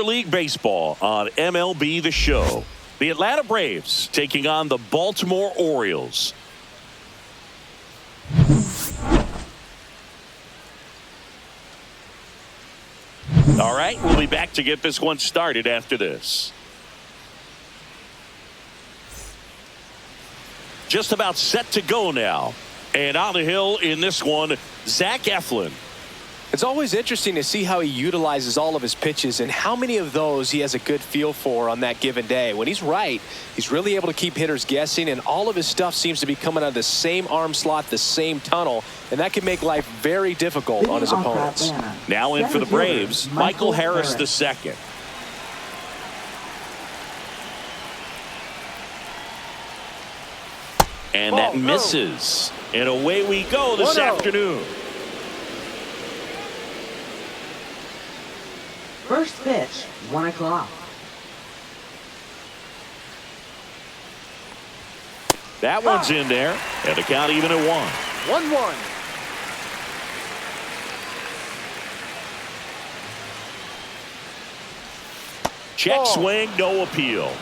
League Baseball on MLB The Show. The Atlanta Braves taking on the Baltimore Orioles. All right, we'll be back to get this one started after this. Just about set to go now. And on the hill in this one, Zach Eflin. It's always interesting to see how he utilizes all of his pitches and how many of those he has a good feel for on that given day. When he's right, he's really able to keep hitters guessing, and all of his stuff seems to be coming out of the same arm slot, the same tunnel, and that can make life very difficult on his opponents. Now in for the Braves, Michael Harris II. And that misses. And away we go this afternoon. First pitch, 1 o'clock. That one's in there, and the count even at 1. 1-1. Check swing, no appeal.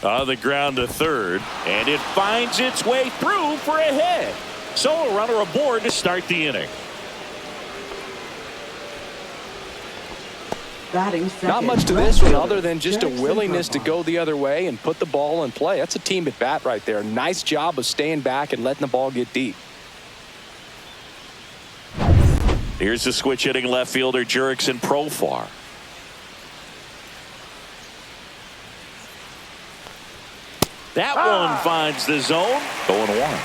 On the ground to third, and it finds its way through for a hit. So a runner aboard to start the inning. Not much to this one other than just a willingness to go the other way and put the ball in play. That's a team at bat right there. Nice job of staying back and letting the ball get deep. Here's the switch hitting left fielder Jurickson Profar. That one finds the zone. 0-1.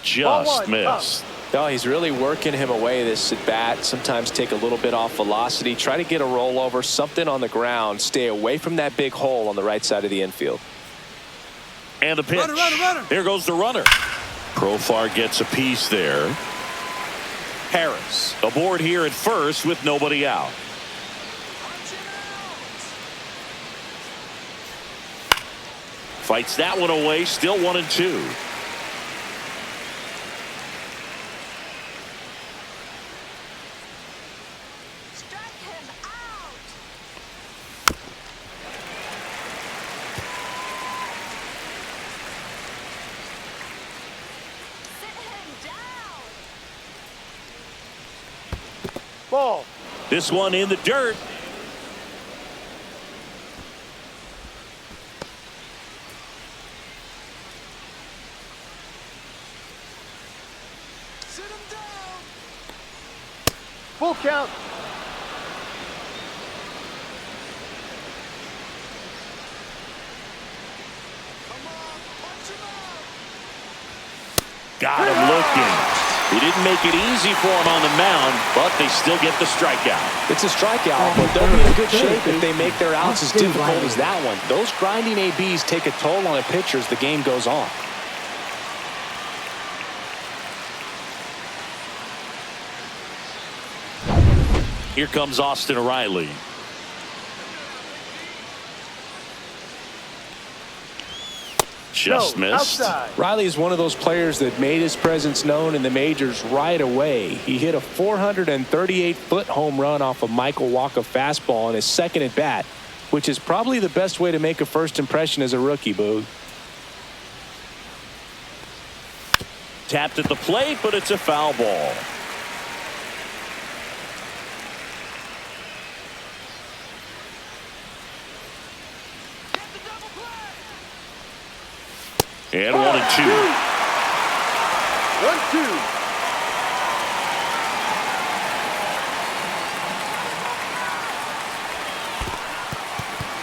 Just missed. No, he's really working him away this at bat. Sometimes take a little bit off velocity. Try to get a rollover, something on the ground. Stay away from that big hole on the right side of the infield. And a pitch. Runner. There goes the runner. Profar gets a piece there. Harris aboard here at first with nobody out. Fights that one away. Still 1-2. Ball. This one in the dirt. Sit him down. Full count. Come on, punch him out. Got him looking. He didn't make it easy for him on the mound, but they still get the strikeout. It's a strikeout, but they'll be in good shape if they make their outs as difficult as that one. Those grinding ABs take a toll on a pitcher as the game goes on. Here comes Austin Riley. Just missed. Outside. Riley is one of those players that made his presence known in the majors right away. He hit a 438-foot home run off a Michael Wacha fastball in his second at bat, which is probably the best way to make a first impression as a rookie, Boog. Tapped at the plate, but it's a foul ball. And 1-2. 1-2.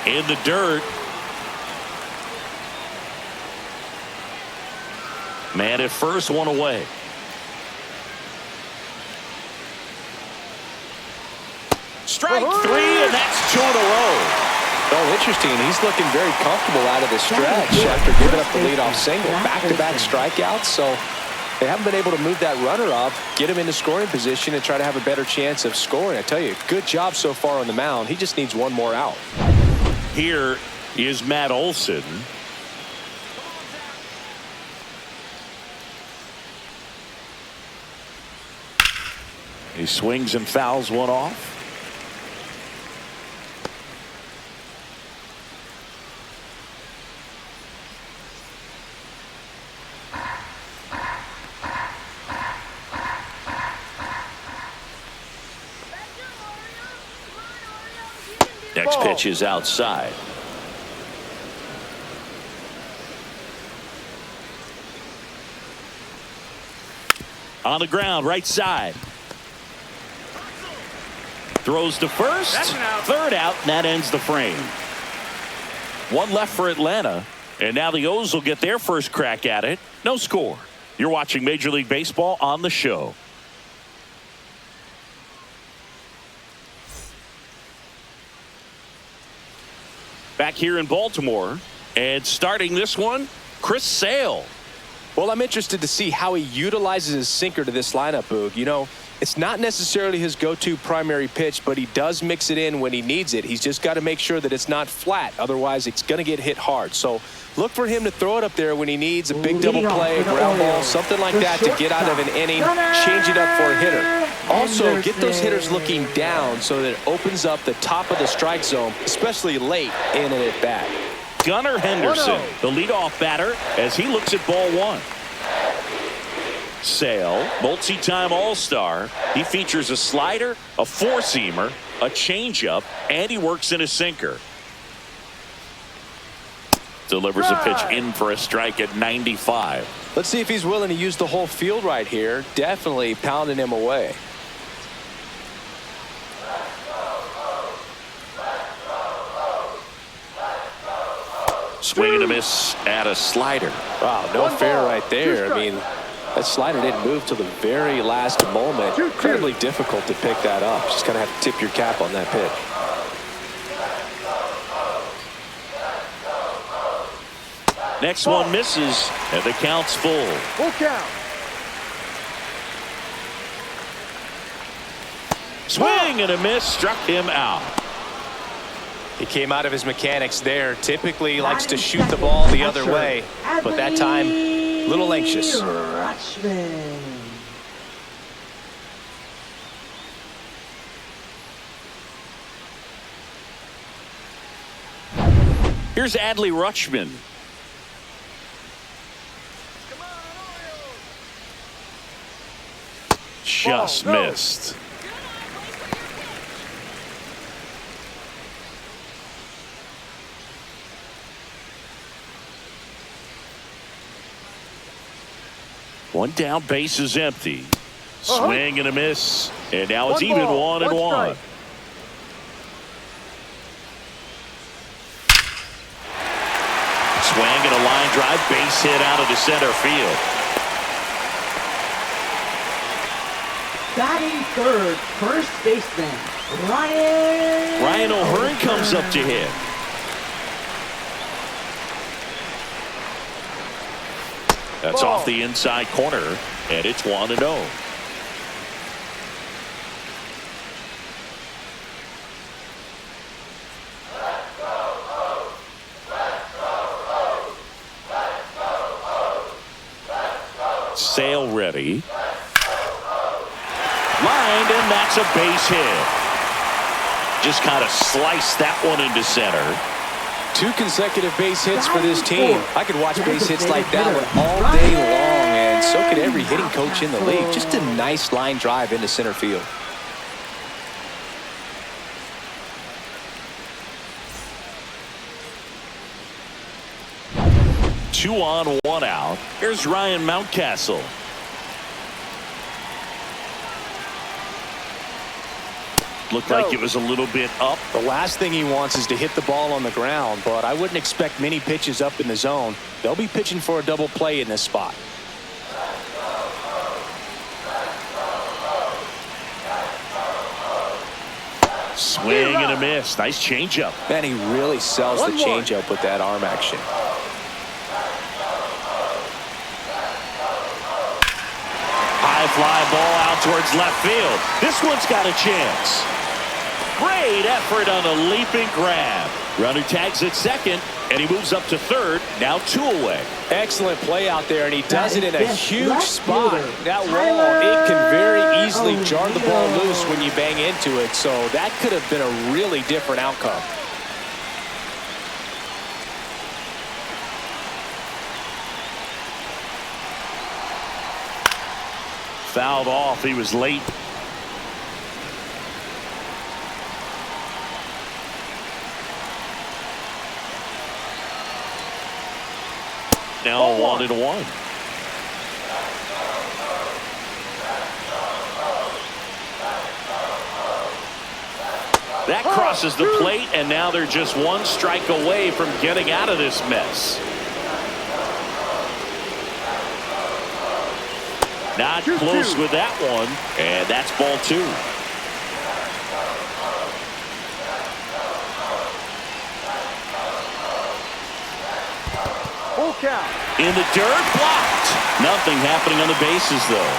In the dirt. Man at first, one away. Strike three, and that's 2 in a row. Oh, interesting. He's looking very comfortable out of the stretch after giving up the leadoff single. Back-to-back strikeouts, so They haven't been able to move that runner up, get him into scoring position, and try to have a better chance of scoring. I tell you, good job so far on the mound. He just needs one more out. Here is Matt Olson. He swings and fouls one off. Next pitch is outside. On the ground, right side. Throws to first. Third out, and that ends the frame. One left for Atlanta, and now the O's will get their first crack at it. No score. You're watching Major League Baseball on the show. Back here in Baltimore, and starting this one, Chris Sale. Well, I'm interested to see how he utilizes his sinker to this lineup, Boog. You know, it's not necessarily his go-to primary pitch, but he does mix it in when he needs it. He's just got to make sure that it's not flat. Otherwise, it's going to get hit hard. So look for him to throw it up there when he needs a big double play, ground ball, something like that to get out of an inning, change it up for a hitter. Also, get those hitters looking down so that it opens up the top of the strike zone, especially late in an at-bat. Gunnar Henderson, the leadoff batter, as he looks at ball one. Sale, multi-time All-Star. He features a slider, a four-seamer, a changeup, and he works in a sinker. Delivers a pitch in for a strike at 95. Let's see if he's willing to use the whole field right here. Definitely pounding him away. Swing and a miss at a slider. Wow, no fair right there. I mean, that slider didn't move till the very last moment. Incredibly difficult to pick that up. Just kind of have to tip your cap on that pitch. Next one misses, and the count's full. Full count. Swing and a miss, struck him out. He came out of his mechanics there. Typically likes to shoot the ball the other way, but that time, a little anxious. Here's Adley Rutschman. Just missed. One down, base is empty. Swing and a miss, and now it's even 1-1. Swing and a line drive, base hit out of the center field. Batting third, first baseman, Ryan O'Hearn comes up to hit. That's off the inside corner, and it's 1-0. Sale ready. Lined, and that's a base hit. Just kind of sliced that one into center. 2 consecutive base hits for this team. I could watch base hits like that one all day long, and so could every hitting coach in the league. Just a nice line drive into center field. Two on, one out. Here's Ryan Mountcastle. Looked like it was a little bit up. The last thing he wants is to hit the ball on the ground, but I wouldn't expect many pitches up in the zone. They'll be pitching for a double play in this spot. Swing and a miss. Nice changeup. Man, he really sells the changeup with that arm action. High fly ball out towards left field. This one's got a chance. Great effort on a leaping grab. Runner tags at second, and he moves up to third. Now 2 away. Excellent play out there, and he does it in a huge spot. That wall, it can very easily jar the ball loose when you bang into it, so that could have been a really different outcome. Fouled off. He was late. Now 1-1. That crosses the plate, and now they're just 1 strike away from getting out of this mess. Not close with that one, and that's ball 2. Full count. In the dirt, blocked. Nothing happening on the bases, though.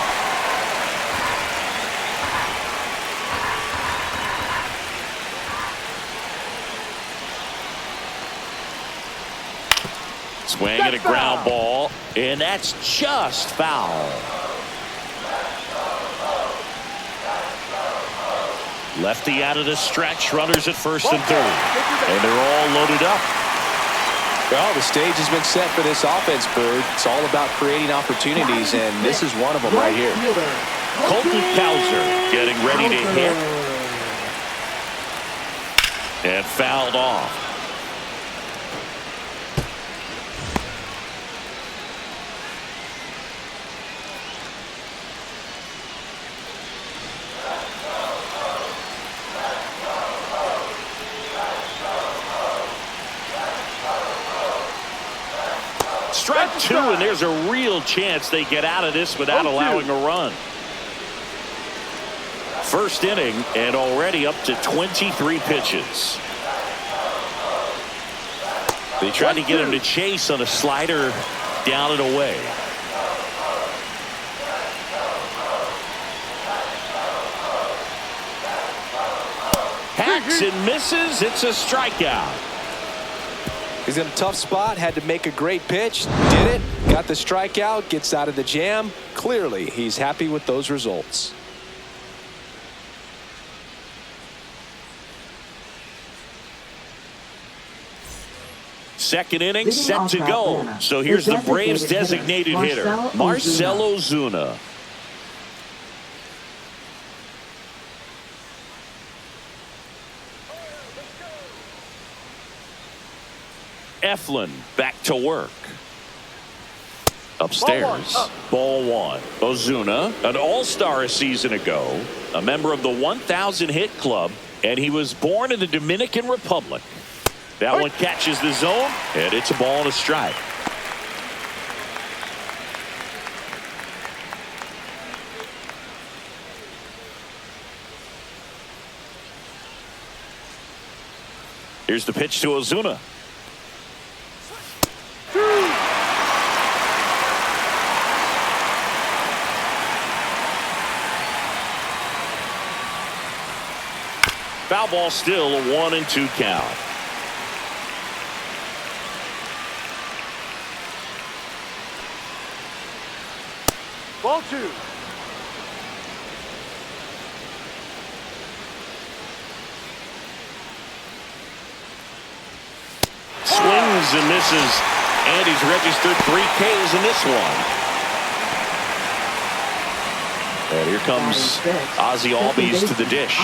Swing and a ground ball, and that's just foul. Lefty out of the stretch, runners at first and third, and they're all loaded up. Well, the stage has been set for this offense, Bird. It's all about creating opportunities, and this is one of them right here. Colton Cowser getting ready to hit. And fouled off. Strike 2, and there's a real chance they get out of this without allowing a run. First inning, and already up to 23 pitches. They tried to get him to chase on a slider down and away. Hacks and misses. It's a strikeout. He's in a tough spot, had to make a great pitch, did it, got the strikeout, gets out of the jam. Clearly, he's happy with those results. Second inning set to go. So here's the Braves designated hitter, Marcell Ozuna. Eflin back to work. Upstairs, ball 1. Ozuna, an all-star a season ago, a member of the 1,000 hit club, and he was born in the Dominican Republic. That one catches the zone, and it's a ball and a strike. Here's the pitch to Ozuna. Foul ball, still a 1-2 count. Ball 2. Swings and misses, and he's registered 3 Ks in this one. And here comes Ozzy Albies to the dish.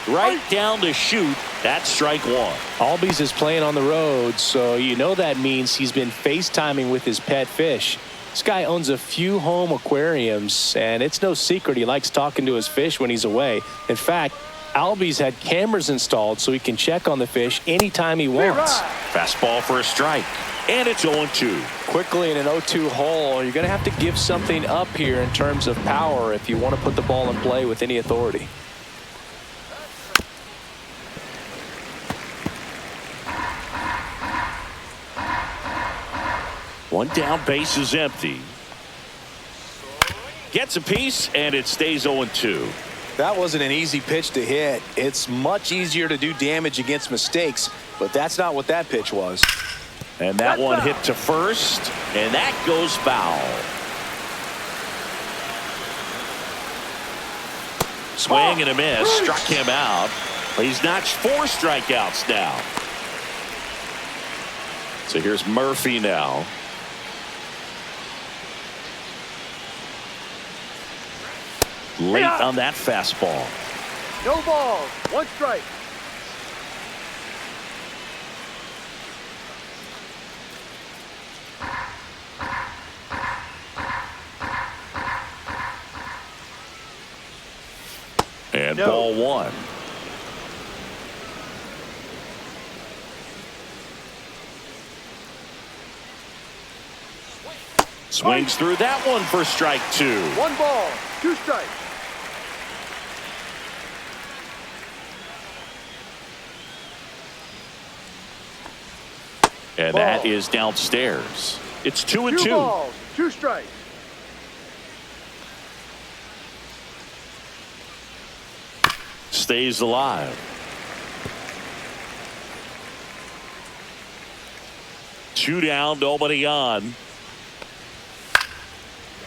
Right down to shoot. That's strike 1. Albies is playing on the road, so you know that means he's been FaceTiming with his pet fish. This guy owns a few home aquariums, and it's no secret he likes talking to his fish when he's away. In fact, Albies had cameras installed so he can check on the fish anytime he wants. Fastball for a strike. And it's 0-2. Quickly in an 0-2 hole, you're going to have to give something up here in terms of power if you want to put the ball in play with any authority. One down, base is empty. Gets a piece, and it stays 0-2. That wasn't an easy pitch to hit. It's much easier to do damage against mistakes, but that's not what that pitch was. And that one hit to first, and that goes foul. Swing and a miss, struck him out. He's notched 4 strikeouts now. So here's Murphy now. Late on that fastball. No ball. 1 strike. And ball 1. Swings through that one for strike 2. 1 ball. 2 strikes. And that is downstairs. It's 2-2. 2 balls. 2 strikes. Stays alive. Two down, nobody on.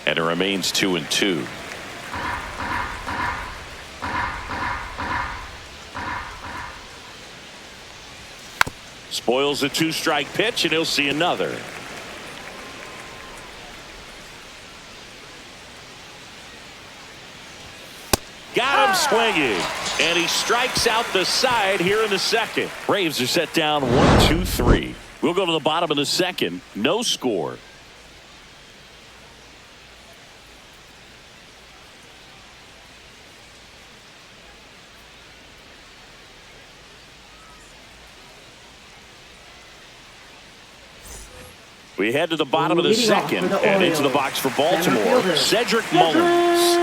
And it remains 2-2. Spoils a 2-strike pitch, and he'll see another. Got him swinging, and he strikes out the side here in the second. Braves are set down 1-2-3. We'll go to the bottom of the second. No score. We head to the bottom of the second and into the box for Baltimore. Cedric Mullins.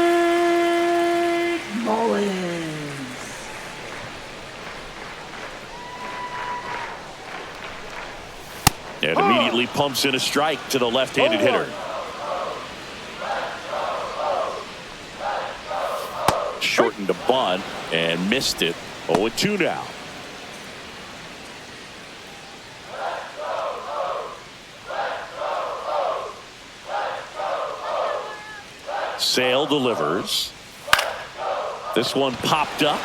And immediately pumps in a strike to the left-handed hitter. Shortened a bunt and missed it. 0-2 now. Sale delivers. This one popped up.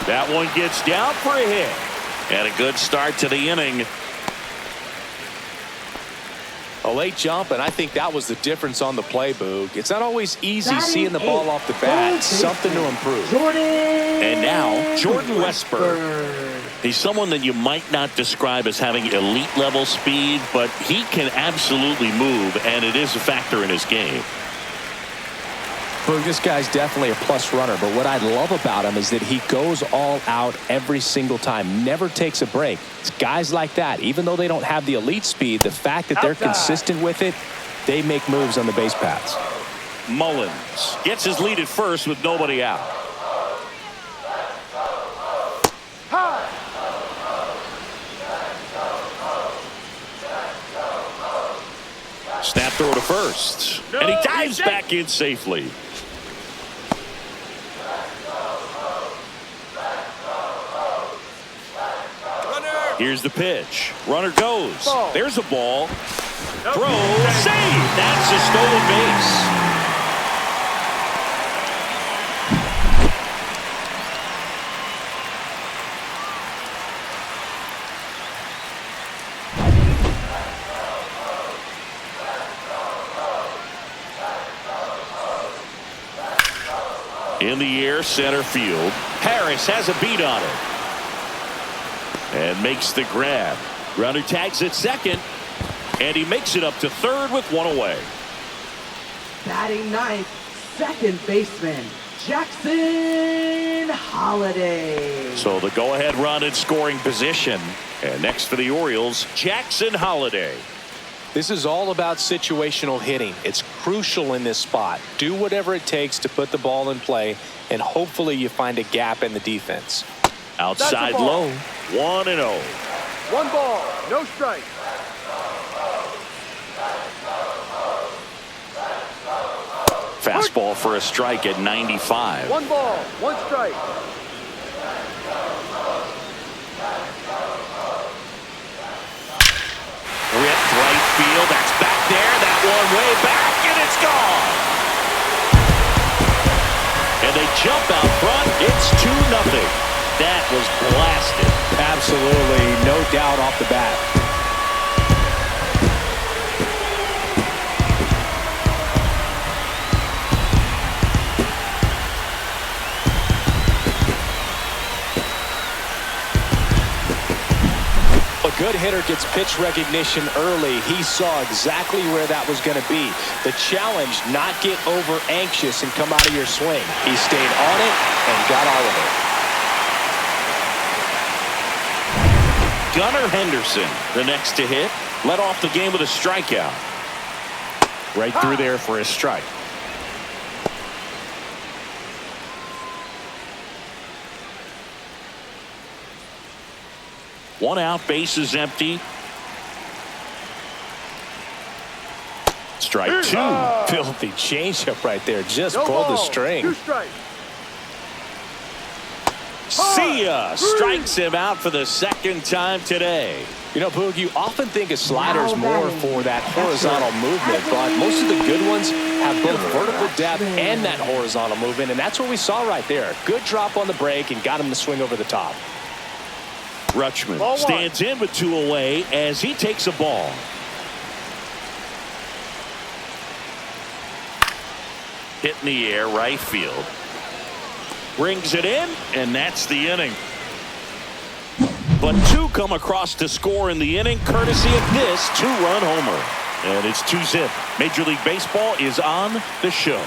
That one gets down for a hit. And a good start to the inning. A late jump, and I think that was the difference on the play, Boog. It's not always easy seeing the ball off the bat. Something to improve. And now, Jordan Westburg. He's someone that you might not describe as having elite level speed, but he can absolutely move, and it is a factor in his game. Boog, this guy's definitely a plus runner, but what I love about him is that he goes all out every single time, never takes a break. It's guys like that, even though they don't have the elite speed, the fact that they're consistent with it, they make moves on the base paths. Mullins gets his lead at first with nobody out. Snap throw to first, and he dives back in safely. Here's the pitch. Runner goes. There's a ball. Throw. Save. That's a stolen base. In the air, center field. Harris has a beat on it. And makes the grab. Runner tags at second. And he makes it up to third with one away. Batting ninth, second baseman, Jackson Holliday. So the go-ahead run in scoring position. And next for the Orioles, Jackson Holliday. This is all about situational hitting. It's crucial in this spot. Do whatever it takes to put the ball in play, and hopefully you find a gap in the defense. Outside low, 1-0. 1 ball, no strike. Fastball for a strike at 95. 1 ball, 1 strike. Ripped right field. That's back there. That one way back, and it's gone. And they jump out front. It's 2-0. That was blasted. Absolutely, no doubt off the bat. A good hitter gets pitch recognition early. He saw exactly where that was going to be. The challenge, not get over anxious and come out of your swing. He stayed on it and got all of it. Gunnar Henderson, the next to hit, led off the game with a strikeout. Right through there for a strike. One out, bases empty. Strike 2. Filthy changeup right there. Just No pulled the ball, string. 2 strikes. See ya. Strikes him out for the second time today. You know, Boog, you often think a slider's more for that horizontal movement, but most of the good ones have both vertical depth and that horizontal movement, and that's what we saw right there. Good drop on the break and got him to swing over the top. Rutschman Ball 1. stands in with 2 away as he takes a ball. Hit in the air, right field. Brings it in, and that's the inning. But 2 come across to score in the inning, courtesy of this 2-run homer. And it's 2-zip. Major League Baseball is on the show.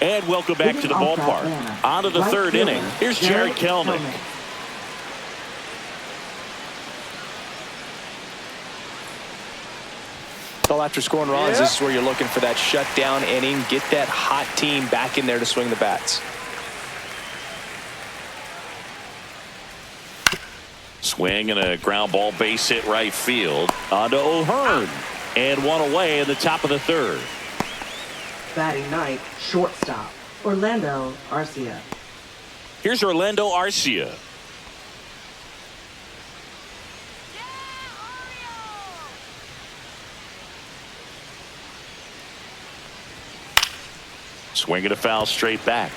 And welcome back to the ballpark. On to the third inning. Here's Jared Kelnick. Well, after scoring runs, this is where you're looking for that shutdown inning. Get that hot team back in there to swing the bats. Swing and a ground ball, base hit right field. On to O'Hearn. And 1 away in the top of the third. Batting ninth, shortstop, Orlando Arcia. Here's Orlando Arcia. Swing and a foul straight back.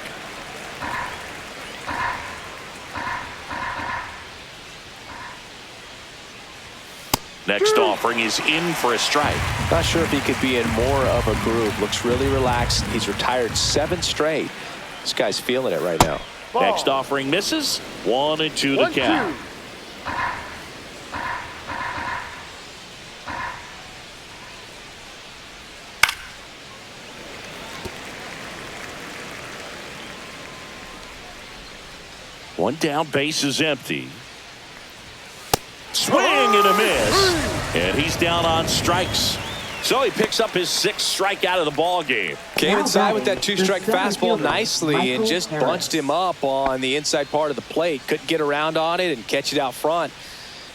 Next offering is in for a strike. Not sure if he could be in more of a groove. Looks really relaxed. He's retired 7 straight. This guy's feeling it right now. Ball. Next offering misses. 1-2 the 1-2. count. One down, base is empty. Swing and a miss. And he's down on strikes. So he picks up his 6th strikeout of the ball game. Came inside with that 2-strike fastball nicely and just bunched him up on the inside part of the plate. Couldn't get around on it and catch it out front.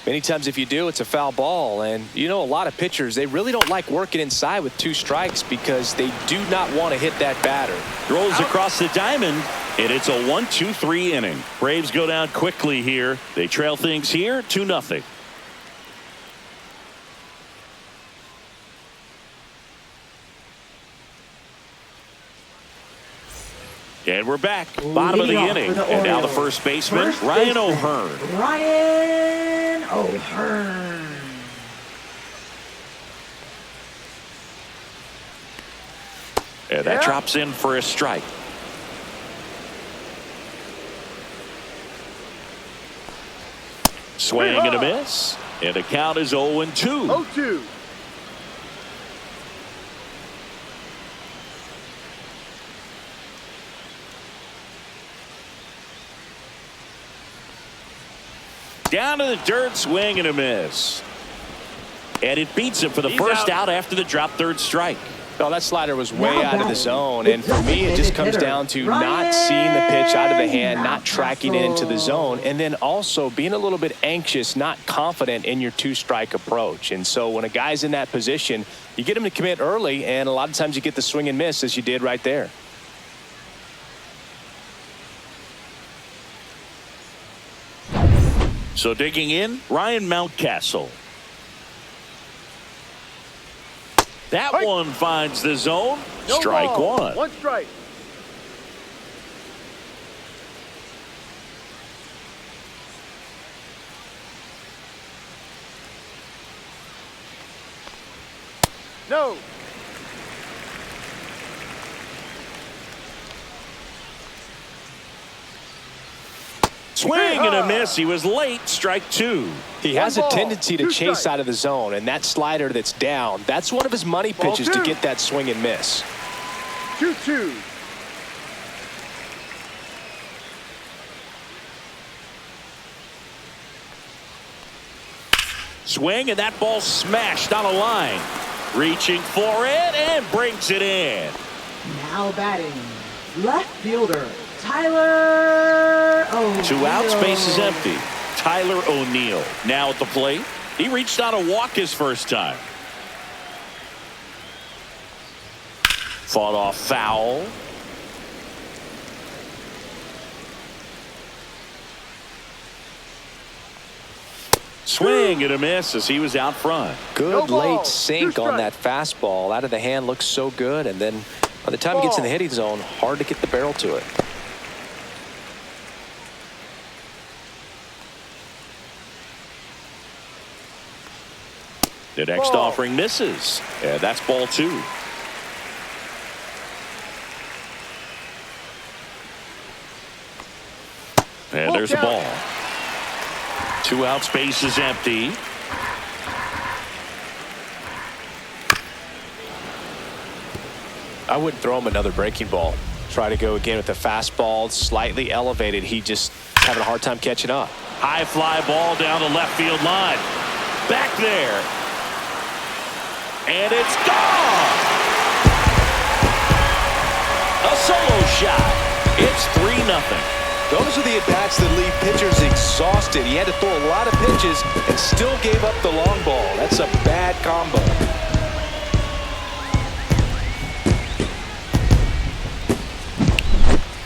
Many times if you do, it's a foul ball. And you know, a lot of pitchers, they really don't like working inside with 2 strikes because they do not want to hit that batter. Throws across the diamond, and it's a 1-2-3 inning. Braves go down quickly here. They trail things here 2-0. And we're back. Bottom of the inning. And now the first baseman, Ryan O'Hearn. Ryan O'Hearn. And that drops in for a strike. Swing and a miss. And the count is 0-2. 0-2. Down to the dirt, swing and a miss. And it beats him for the first out after the drop 3rd strike. No, that slider was way out of the zone, and for me it just comes down to not seeing the pitch out of the hand, not tracking it into the zone, and then also being a little bit anxious, not confident in your two-strike approach. And so when a guy's in that position, you get him to commit early, and a lot of times you get the swing and miss as you did right there. So digging in, Ryan Mountcastle. That one finds the zone. No Strike ball. one. One strike. No. Swing and a miss. He was late. Strike two. He has a One ball, tendency to two chase strikes. out of the zone, and that slider that's down, that's one of his money Ball pitches to two. get that swing and miss. 2-2. Swing, and that ball smashed on a line. Reaching for it and brings it in. Now batting, left fielder, Tyler O'Neill. 2 outs, base is empty. Tyler O'Neill now at the plate. He reached out a walk his first time. Fought off foul. Swing and a miss as he was out front. Good No ball, late sink two on that fastball. Out of the hand looks so good, and then by the time he gets in the hitting zone, hard to get the barrel to it. The next Ball. offering misses. And that's ball two. And Ball there's a count. ball. 2 outs, base is empty. I wouldn't throw him another breaking ball. Try to go again with the fastball, slightly elevated. He just having a hard time catching up. High fly ball down the left field line. Back there. And it's gone. A solo shot. It's 3-0. Those are the at-bats that leave pitchers exhausted. He had to throw a lot of pitches and still gave up the long ball. That's a bad combo.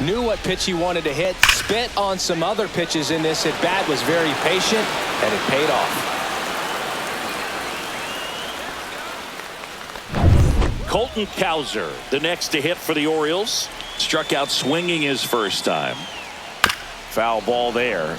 Knew what pitch he wanted to hit. Spent on some other pitches in this at-bat. Was very patient, and it paid off. Colton Cowser, the next to hit for the Orioles. Struck out swinging his first time. Foul ball there.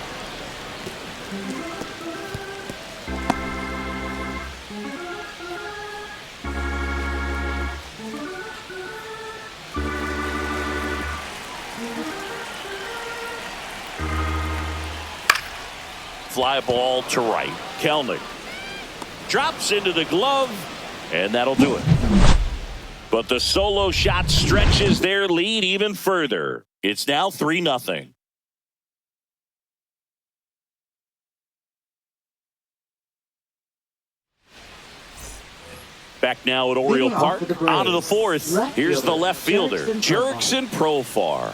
Fly ball to right. Kelnick drops into the glove, and that'll do it. But the solo shot stretches their lead even further. It's now 3-0. Back now at Oriole Leading off Park. for the Braves, Out of the fourth. left Here's the fielder, left fielder, Jerickson Profar.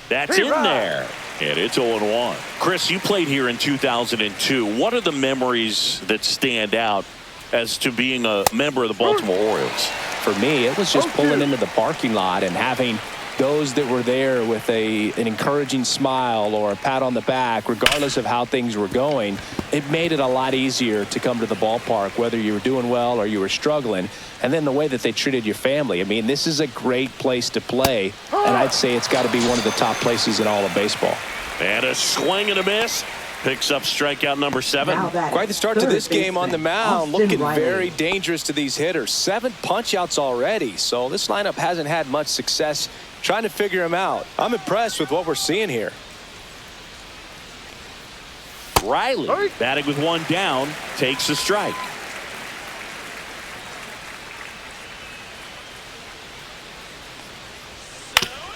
That's in there. And it's 0-1. Chris, you played here in 2002. What are the memories that stand out as to being a member of the Baltimore Orioles? For me, it was just pulling into the parking lot and having those that were there with an encouraging smile or a pat on the back, regardless of how things were going. It made it a lot easier to come to the ballpark, whether you were doing well or you were struggling. And then the way that they treated your family. I mean, this is a great place to play, and I'd say it's got to be one of the top places in all of baseball. And a swing and a miss. Picks up strikeout number 7. Quite the start to this game on the mound. Austin Looking Riley. very dangerous to these hitters. 7 punch-outs already, so this lineup hasn't had much success trying to figure him out. I'm impressed with what we're seeing here. Riley, batting with 1 down, takes a strike.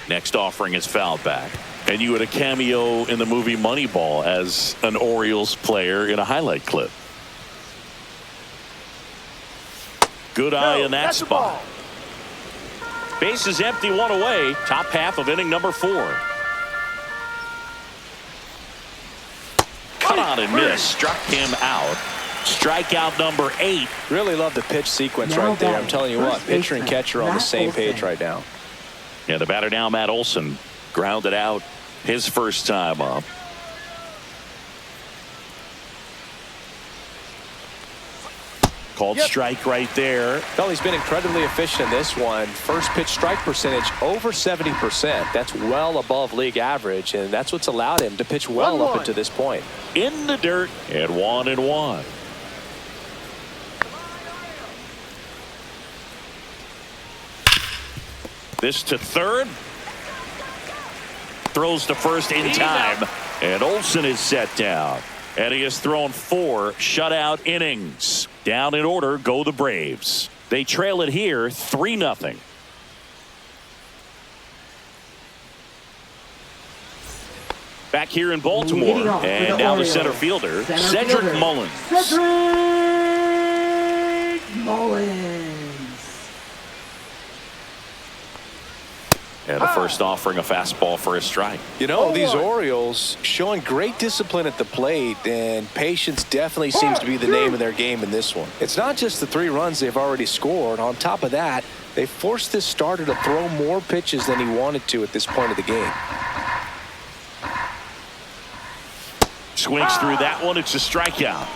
Next offering is fouled back. And you had a cameo in the movie Moneyball as an Orioles player in a highlight clip. Good eye in that that's the spot. ball. Base is empty, one away. Top half of inning number 4. Cut on and miss. Struck him out. Strikeout number 8. Really love the pitch sequence Now right there. I'm batting, telling you what, first pitcher and baseman, catcher on the Matt same page Olson. right now. Yeah, the batter now, Matt Olson, grounded out his first time up. Called strike right there. Well, he's been incredibly efficient in this one. First pitch strike percentage over 70%. That's well above league average, and that's what's allowed him to pitch well 1-1. up until this point. In the dirt at 1-1. This to third. Throws to first in time. And Olson is set down. And he has thrown 4 shutout innings. Down in order go the Braves. They trail it here 3-0. Back here in Baltimore. Leading off for And the now the Orioles, center fielder, center Cedric fielder, Mullins. Cedric Mullins. And the first offering a fastball for a strike. You know, these Orioles showing great discipline at the plate, and patience definitely seems to be the name of their game in this one. It's not just the 3 runs they've already scored. On top of that, they forced this starter to throw more pitches than he wanted to at this point of the game. Swings through that one. It's a strikeout.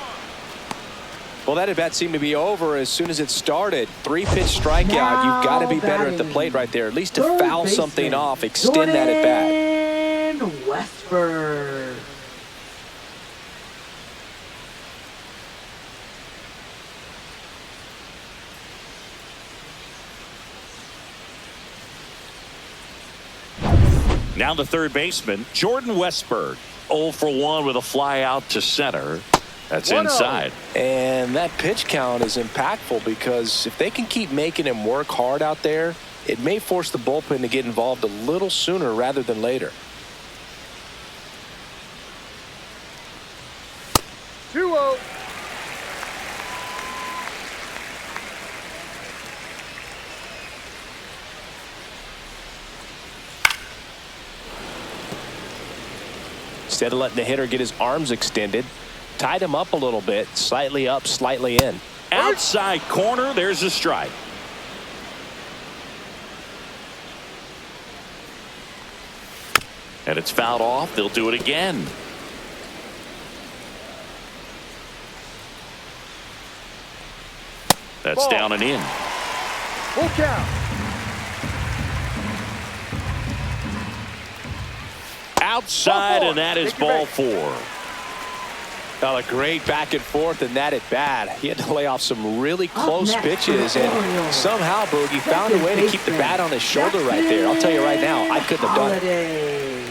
Well, that at bat seemed to be over as soon as it started. 3-pitch strikeout. You've got to be better at the plate right there, at least to Third foul baseman, something off, extend that at bat. Jordan Westburg. Now the third baseman, Jordan Westburg. 0 for 1 with a fly out to center. That's 1-0. inside. And that pitch count is impactful because if they can keep making him work hard out there, it may force the bullpen to get involved a little sooner rather than later. 2-0. Instead of letting the hitter get his arms extended, tied him up a little bit, slightly up, slightly in. Outside corner, there's a strike. And it's fouled off. They'll do it again. That's Ball. down and in. Full count. Outside, Ball and that is Take your ball base. 4. Well, a great back and forth in that at bat. He had to lay off some really close next pitches, for the and Orioles, somehow Boogie found a way to keep the bat on his shoulder right there. I'll tell you right now, I couldn't have done it. Holiday.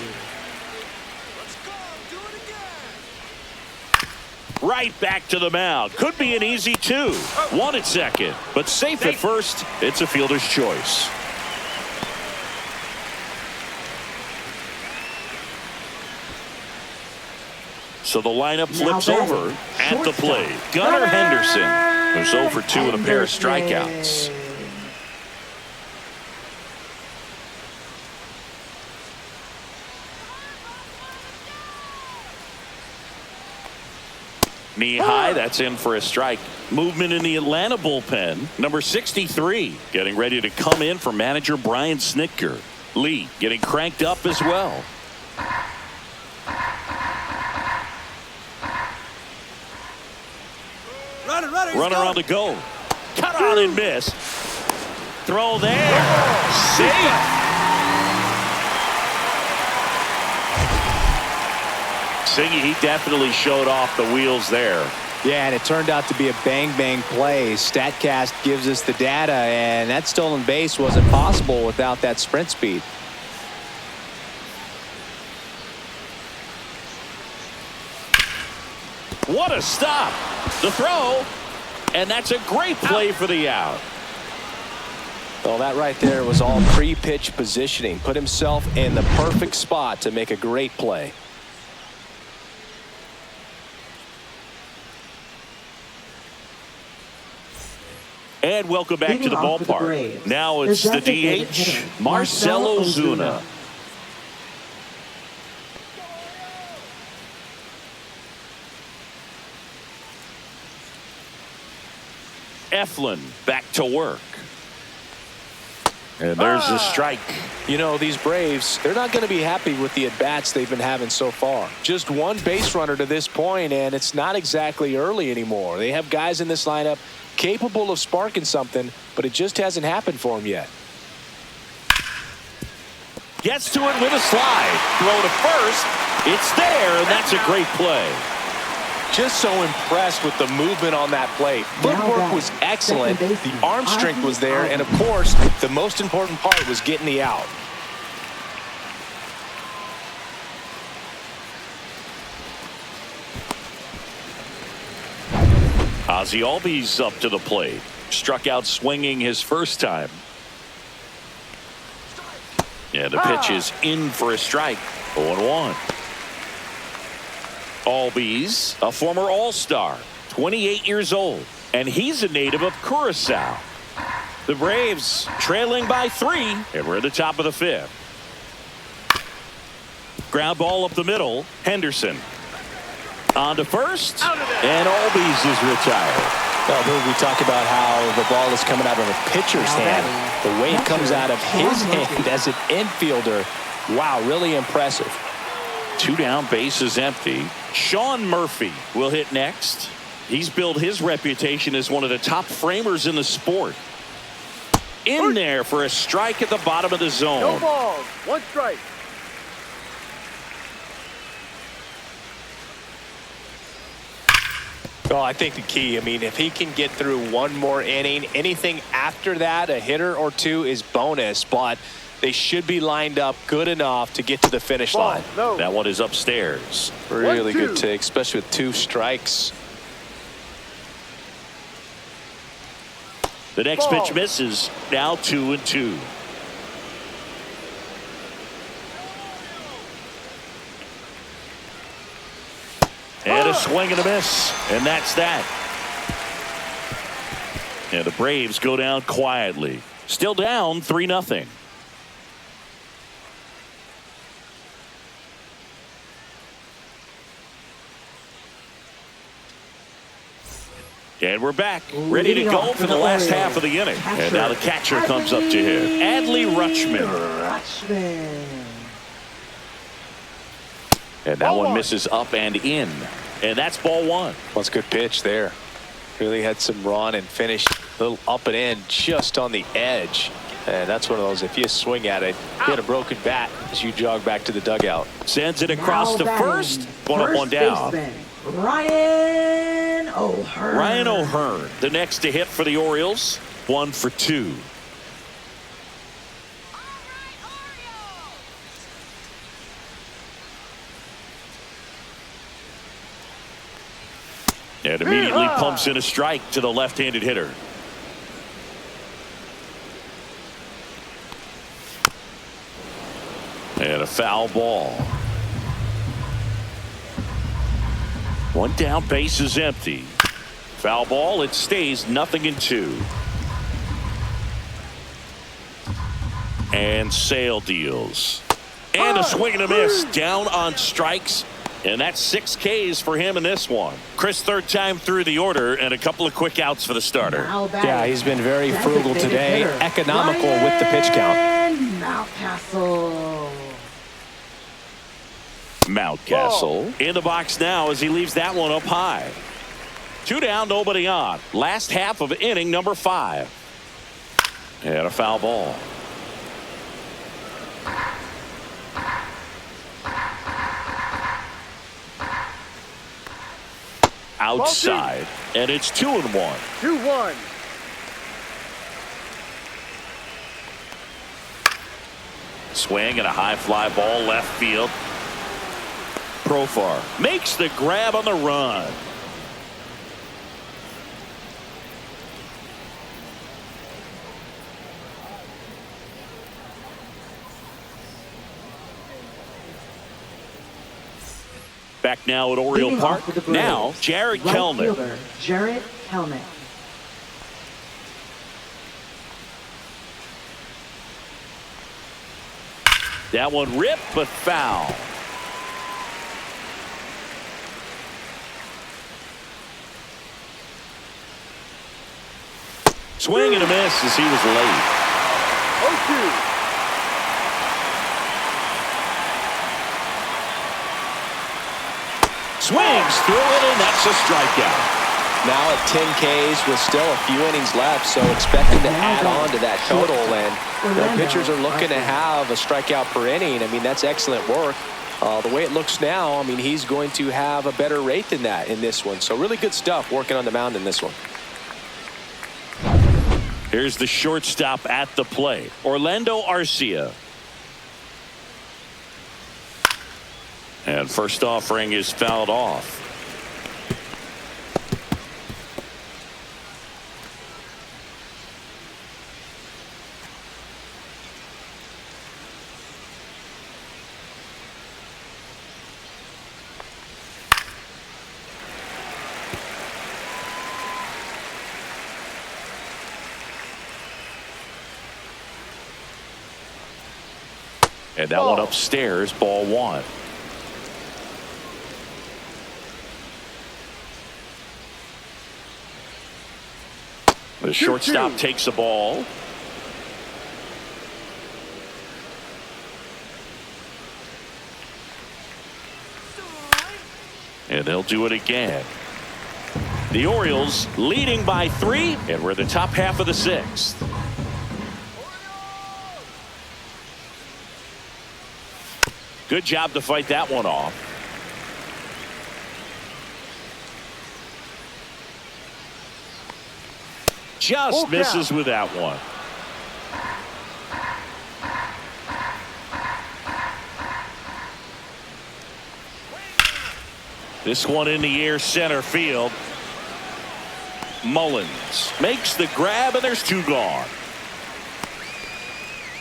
Right back to the mound. Could be an easy 2. 1 at second, but safe at first. It's a fielder's choice. So the lineup flips Now over batting, at the plate. shortstop, Gunnar Henderson, who's 0 for 2 with a pair of Henderson. strikeouts. Knee high, that's in for a strike. Movement in the Atlanta bullpen. Number 63 getting ready to come in for manager Brian Snitker. Lee getting cranked up as well. Runner on the go. Cut on and miss. Throw there. Safe. Singy, he definitely showed off the wheels there. Yeah, and it turned out to be a bang-bang play. StatCast gives us the data, and that stolen base wasn't possible without that sprint speed. What a stop. The throw. And that's a great play for the out. Well, that right there was all pre-pitch positioning. Put himself in the perfect spot to make a great play. And welcome back to the ballpark. Now it's the DH, Marcell Ozuna. Eflin back to work. And there's a strike. You know, these Braves, they're not going to be happy with the at-bats they've been having so far. Just one base runner to this point, and it's not exactly early anymore. They have guys in this lineup capable of sparking something, but it just hasn't happened for them yet. Gets to it with a slide. Throw to first. It's there, and that's a great play. Just so impressed with the movement on that play. Footwork was excellent. The arm strength was there. And, of course, the most important part was getting the out. Ozzie Albies up to the plate. Struck out swinging his first time. Yeah, the pitch is in for a strike. 0-1. Albies, a former All-Star, 28 years old, and he's a native of Curacao. The Braves trailing by 3, and we're at the top of the 5th. Ground ball up the middle. Henderson on to first, and Albies is retired. Well, Bill, we talk about how the ball is coming out of a pitcher's hand. The way it comes out of his hand as an infielder, wow, really impressive. 2 down, bases empty. Sean Murphy will hit next. He's built his reputation as one of the top framers in the sport. In there for a strike at the bottom of the zone. No balls, 1 strike. Well, I think the key, I mean, if he can get through one more inning, anything after that, a hitter or 2 is bonus, but they should be lined up good enough to get to the finish line. No. That one is upstairs. Really good take, especially with 2 strikes. The next pitch misses. Now 2-2. And a swing and a miss. And that's that. And the Braves go down quietly. Still down 3-0. And we're back, ready to go for the last half of the inning. And now the catcher comes up to him. Adley Rutschman. And that one misses up and in. And that's ball 1. Well, it's a good pitch there. Really had some run and finished a little up and in just on the edge. And that's one of those, if you swing at it, you get a broken bat as you jog back to the dugout. Sends it across to first. 1 up, 1 down. Ryan O'Hearn. Ryan O'Hearn, the next to hit for the Orioles. 1 for 2. And immediately pumps in a strike to the left-handed hitter. And a foul ball. 1 down, base is empty. Foul ball, it stays 0-2. And Sale deals. And a swing and a miss. Down on strikes. And that's 6 Ks for him in this one. Chris, 3rd time through the order, and a couple of quick outs for the starter. Yeah, he's been very frugal today. Economical with the pitch count. Mountcastle. Mountcastle in the box now as he leaves that one up high. 2 down, nobody on. Last half of inning number 5. And a foul ball. Outside, and it's 2-1. 2-1. Swing and a high fly ball left field. Profar makes the grab on the run. Back now at Oriole Park. Now, Jarred Kelenic. Jarred Kelenic. That one ripped, but foul. Swing and a miss as he was late. 0-2. Swings through it, and that's a strikeout. Now at 10 Ks with still a few innings left, so expecting to add on to that total. And pitchers are looking to have a strikeout per inning. I mean, that's excellent work. The way it looks now, I mean, he's going to have a better rate than that in this one. So really good stuff working on the mound in this one. Here's the shortstop at the plate, Orlando Arcia. And first offering is fouled off. And that one upstairs, ball one. The shortstop takes the ball. And they'll do it again. The Orioles leading by 3, and we're in the top half of the 6th. Good job to fight that one off. Just misses with that one. This one in the air, center field. Mullins makes the grab, and there's 2 gone.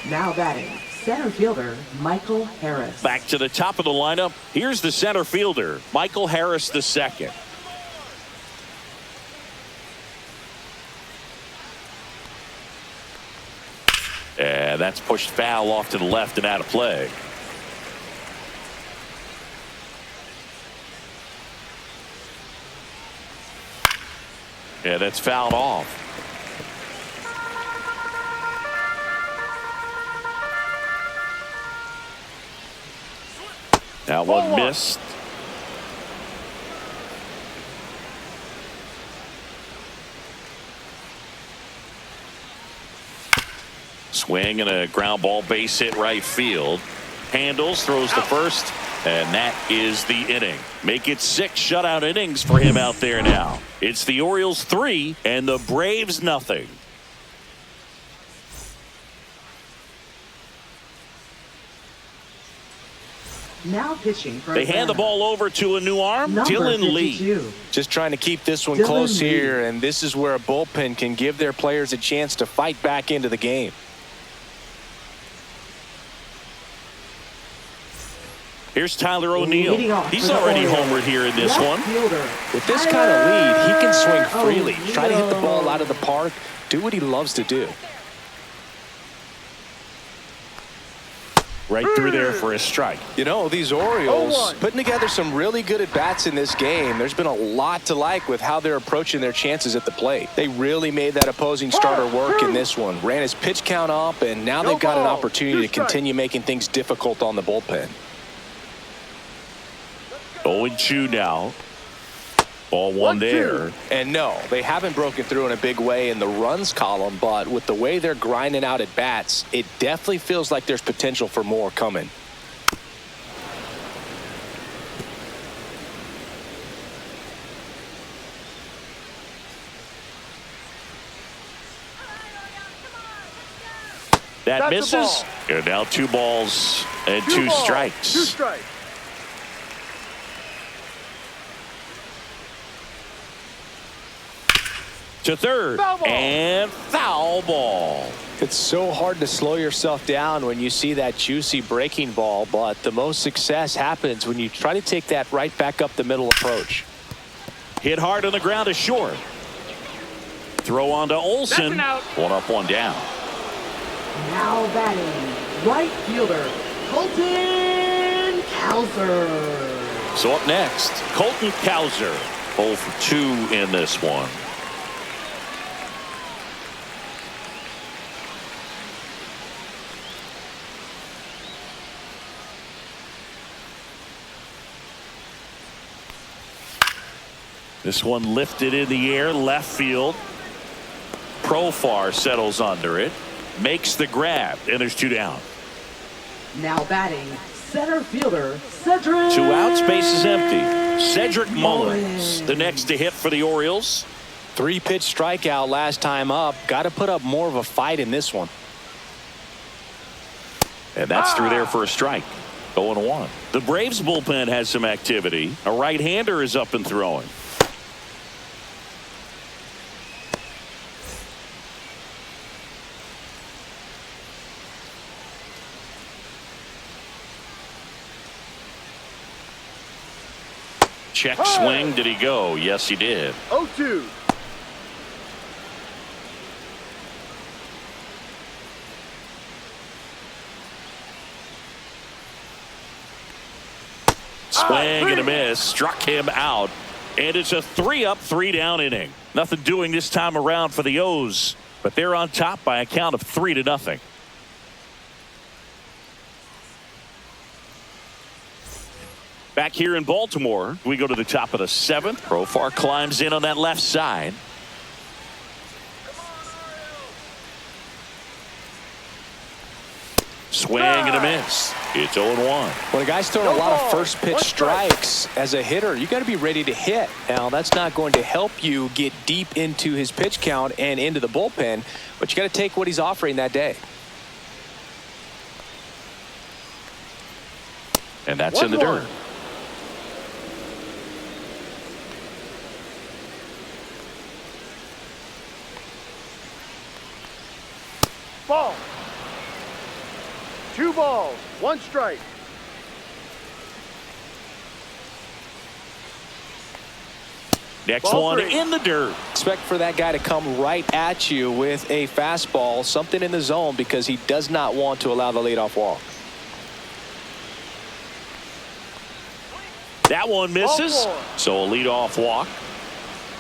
Now batting, center fielder Michael Harris. Back to the top of the lineup. Here's the center fielder, Michael Harris II. And that's pushed foul off to the left and out of play. Yeah, that's fouled off. That one missed. Swing and a ground ball, base hit right field. Handles, throws to first, and that is the inning. Make it 6 shutout innings for him out there now. It's the Orioles 3 and the Braves nothing. Now pitching for They hand the ball over to a new arm, Dylan Lee. Just trying to keep this one Dylan close Lee. here, and this is where a bullpen can give their players a chance to fight back into the game. Here's Tyler O'Neill. He's for the already Orioles. homered here in this Left one. fielder, With this kind of lead, he can swing Tyler freely. Try to hit the ball O'Neill. out of the park, do what he loves to do. Right through there for a strike. You know, these Orioles putting together some really good at-bats in this game. There's been a lot to like with how they're approaching their chances at the plate. They really made that opposing starter work in this one. Ran his pitch count up, and now they've got an opportunity to continue making things difficult on the bullpen. 0-2 now. Ball one there. And no, they haven't broken through in a big way in the runs column, but with the way they're grinding out at bats, it definitely feels like there's potential for more coming. That misses. And now 2 balls and 2 strikes. 2 strikes. To third. Foul ball. And foul ball. It's so hard to slow yourself down when you see that juicy breaking ball, but the most success happens when you try to take that right back up the middle approach. Hit hard on the ground to short. Throw on to Olsen. That's an out. 1 up, 1 down. Now batting, right fielder Colton Cowser. So up next, Colton Cowser, 0 for 2 in this one. This one lifted in the air, left field. Profar settles under it, makes the grab, and there's 2 down. Now batting, center fielder Cedric. 2 outs, base is empty. Cedric Mullins, the next to hit for the Orioles. 3-pitch strikeout last time up. Got to put up more of a fight in this one. And that's through there for a strike. 0-1. The Braves bullpen has some activity. A right-hander is up and throwing. Check swing. Did he go? Yes, he did. 0-2. Swing and a miss. Struck him out. And it's a 3-up, 3-down inning. Nothing doing this time around for the O's. But they're on top by a count of 3-0. Back here in Baltimore, we go to the top of the 7th. Profar climbs in on that left side. Swing and a miss. It's 0-1. When a guy's throwing a lot of first pitch strikes as a hitter, you got to be ready to hit. Now, that's not going to help you get deep into his pitch count and into the bullpen, but you got to take what he's offering that day. And that's in the dirt. Ball. 2 balls, 1 strike. Next Ball one 3. in the dirt. Expect for that guy to come right at you with a fastball, something in the zone, because he does not want to allow the leadoff walk. That one misses. Ball 4. So a leadoff walk.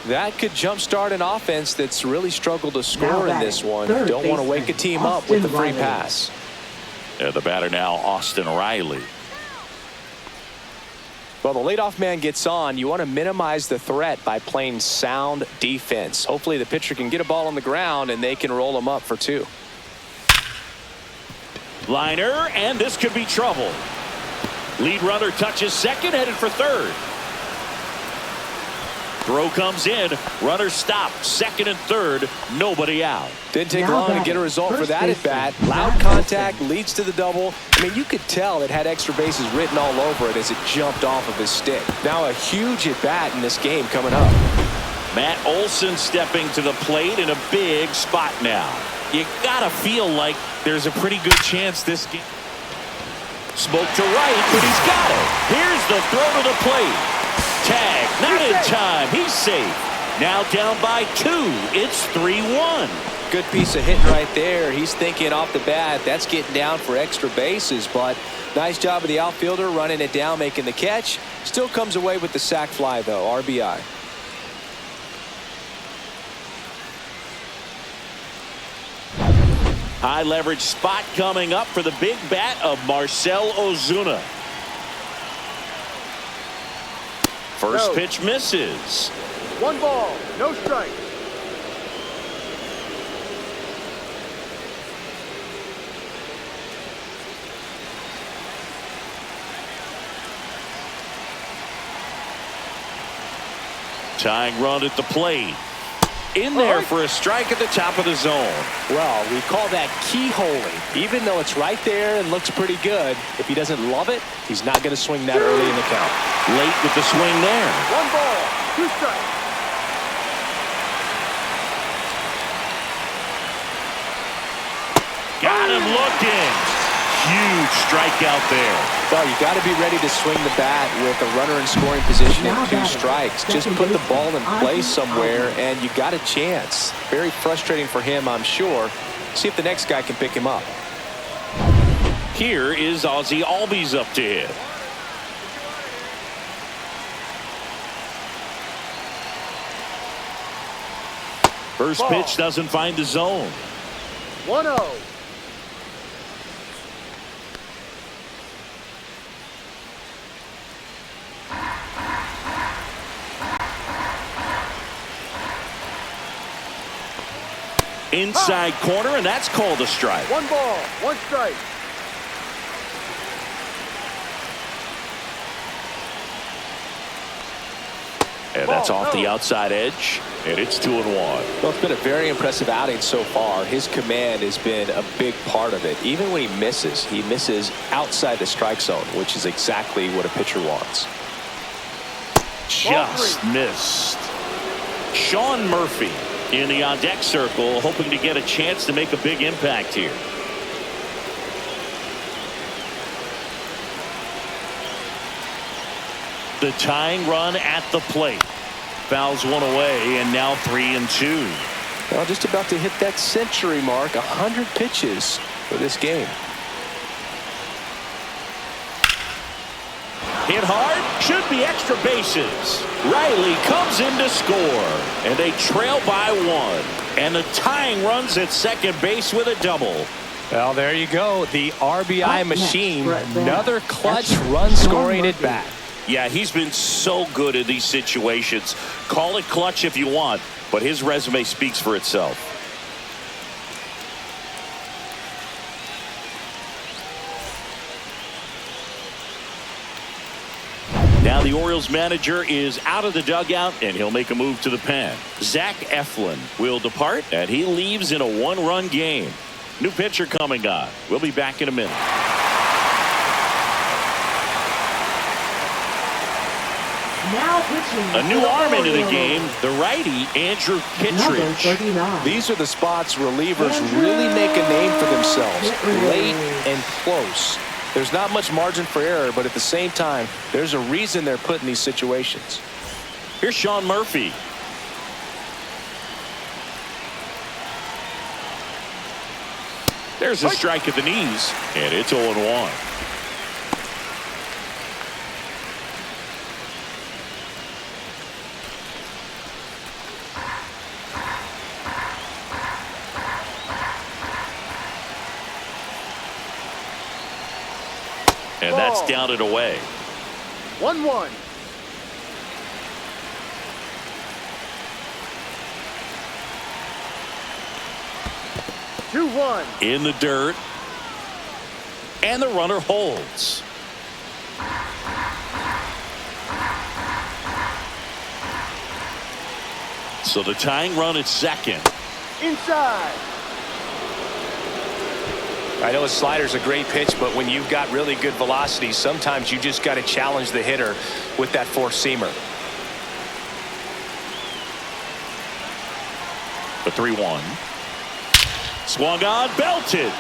That could jumpstart an offense that's really struggled to score in this one. Third Don't want to wake a baseman, team up with the free Austin pass. The batter now, Austin Riley. Well, the leadoff man gets on. You want to minimize the threat by playing sound defense. Hopefully the pitcher can get a ball on the ground and they can roll him up for 2. Liner, and this could be trouble. Lead runner touches second, headed for third. Throw comes in. Runner stopped. Second and third. Nobody out. Didn't take Now long to batting, get a result for first that at baseman, bat. Matt Loud contact Olson. leads to the double. I mean, you could tell it had extra bases written all over it as it jumped off of his stick. Now a huge at bat in this game coming up. Matt Olson stepping to the plate in a big spot now. You gotta feel like there's a pretty good chance this game. Smoke to right, but he's got it. Here's the throw to the plate. Tag, not in time. He's safe. Now down by 2. It's 3-1. Good piece of hitting right there. He's thinking off the bat, that's getting down for extra bases, but nice job of the outfielder running it down, making the catch. Still comes away with the sac fly, though. RBI. High leverage spot coming up for the big bat of Marcell Ozuna. First pitch misses. 1 ball, no strike. Tying run at the plate. In there for a strike at the top of the zone. Well, we call that keyholing. Even though it's right there and looks pretty good, if he doesn't love it, he's not going to swing that early in the count. Late with the swing there. 1 ball, 2 strikes. Got him looking. Huge strikeout there. Well, you got to be ready to swing the bat with a runner in scoring position Now and 2 batting, strikes. Just second put the baseman, ball in place Ozzie somewhere Albies. and you got a chance. Very frustrating for him, I'm sure. See if the next guy can pick him up. Here is Ozzie Albies up to hit. First pitch doesn't find the zone. 1-0. Inside corner, and that's called a strike. 1 ball, 1 strike. And that's off the outside edge, and it's 2-1. Well, it's been a very impressive outing so far. His command has been a big part of it. Even when he misses outside the strike zone, which is exactly what a pitcher wants. Just missed. Sean Murphy in the on-deck circle, hoping to get a chance to make a big impact here. The tying run at the plate. Fouls one away, and now 3-2. Well, just about to hit that century mark. 100 pitches for this game. Hit hard, should be extra bases. Riley comes in to score, and they trail by 1. And the tying runs at second base with a double. Well, there you go. The RBI machine. Next, Another clutch run scoring at bat. Yeah, he's been so good in these situations. Call it clutch if you want, but his resume speaks for itself. Now the Orioles manager is out of the dugout, and he'll make a move to the pen. Zach Eflin will depart, and he leaves in a 1-run game. New pitcher coming on. We'll be back in a minute. Now pitching. A new arm into the game, the righty, Andrew Number Kittredge. 39. These are the spots relievers really make a name for themselves. Late and close. There's not much margin for error, but at the same time, there's a reason they're put in these situations. Here's Sean Murphy. There's a strike at the knees, and it's 0-1. And that's down and away. 1-1. In the dirt. And the runner holds. So the tying run at second. Inside. I know a slider's a great pitch, but when you've got really good velocity, sometimes you just got to challenge the hitter with that four-seamer. The 3-1. Swung on, belted.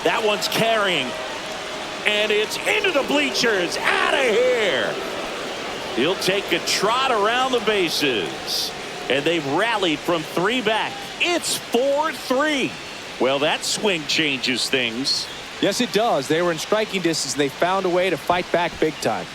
That one's carrying. And it's into the bleachers. Out of here. He'll take a trot around the bases. And they've rallied from 3 back. It's 4-3. Well, that swing changes things. Yes, it does. They were in striking distance, and they found a way to fight back big time.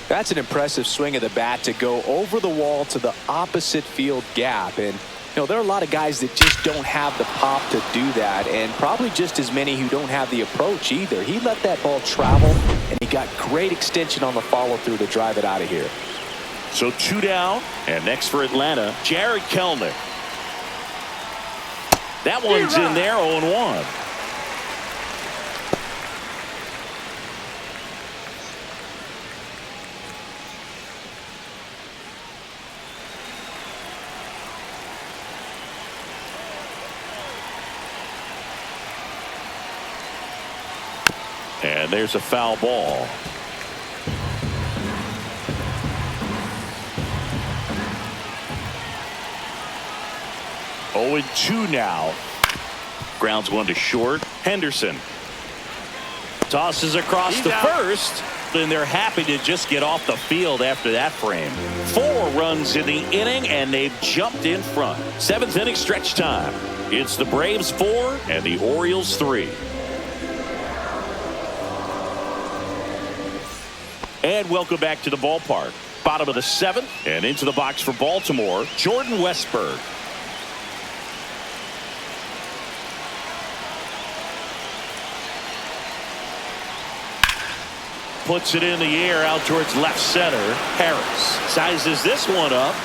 That's an impressive swing of the bat to go over the wall to the opposite field gap. And, you know, there are a lot of guys that just don't have the pop to do that, and probably just as many who don't have the approach either. He let that ball travel, and he got great extension on the follow-through to drive it out of here. So 2 down, and next for Atlanta, Jared Kelnick. That one's in there, 0-1. And there's a foul ball. Oh, 2 now. Grounds one to short. Henderson tosses across to first, And they're happy to just get off the field after that frame. 4 runs in the inning, and they've jumped in front. 7th inning stretch time. It's the Braves 4 and the Orioles 3. And welcome back to the ballpark. Bottom of the 7th, and into the box for Baltimore, Jordan Westburg. Puts it in the air out towards left center. Harris sizes this one up.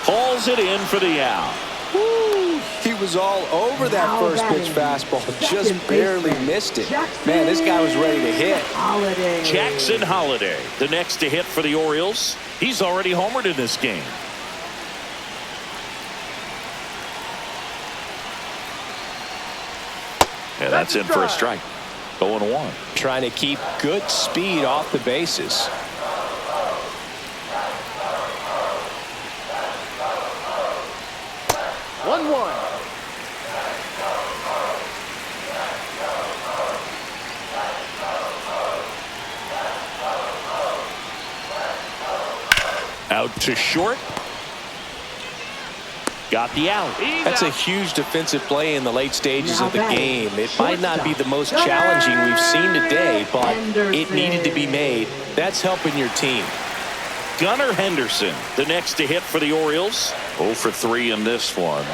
Hauls it in for the out. Woo! He was all over that first pitch fastball. Just barely missed it. Man, this guy was ready to hit. Jackson Holliday, the next to hit for the Orioles. He's already homered in this game. And that's in for a strike. 0-1. Trying to keep good speed off the bases. Out to short. Got the out. That's a huge defensive play in the late stages of the game. It might not be the most challenging we've seen today, but it needed to be made. That's helping your team. Gunnar Henderson, the next to hit for the Orioles. 0 for 3 in this one.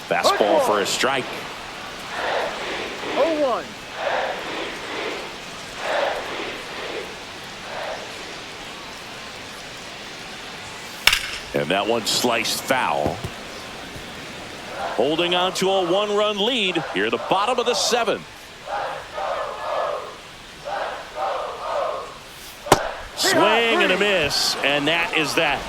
Fastball for a strike. 0-1. And that one sliced foul. Holding on to a 1-run lead here at the bottom of the 7th. Swing and a miss, and that is that.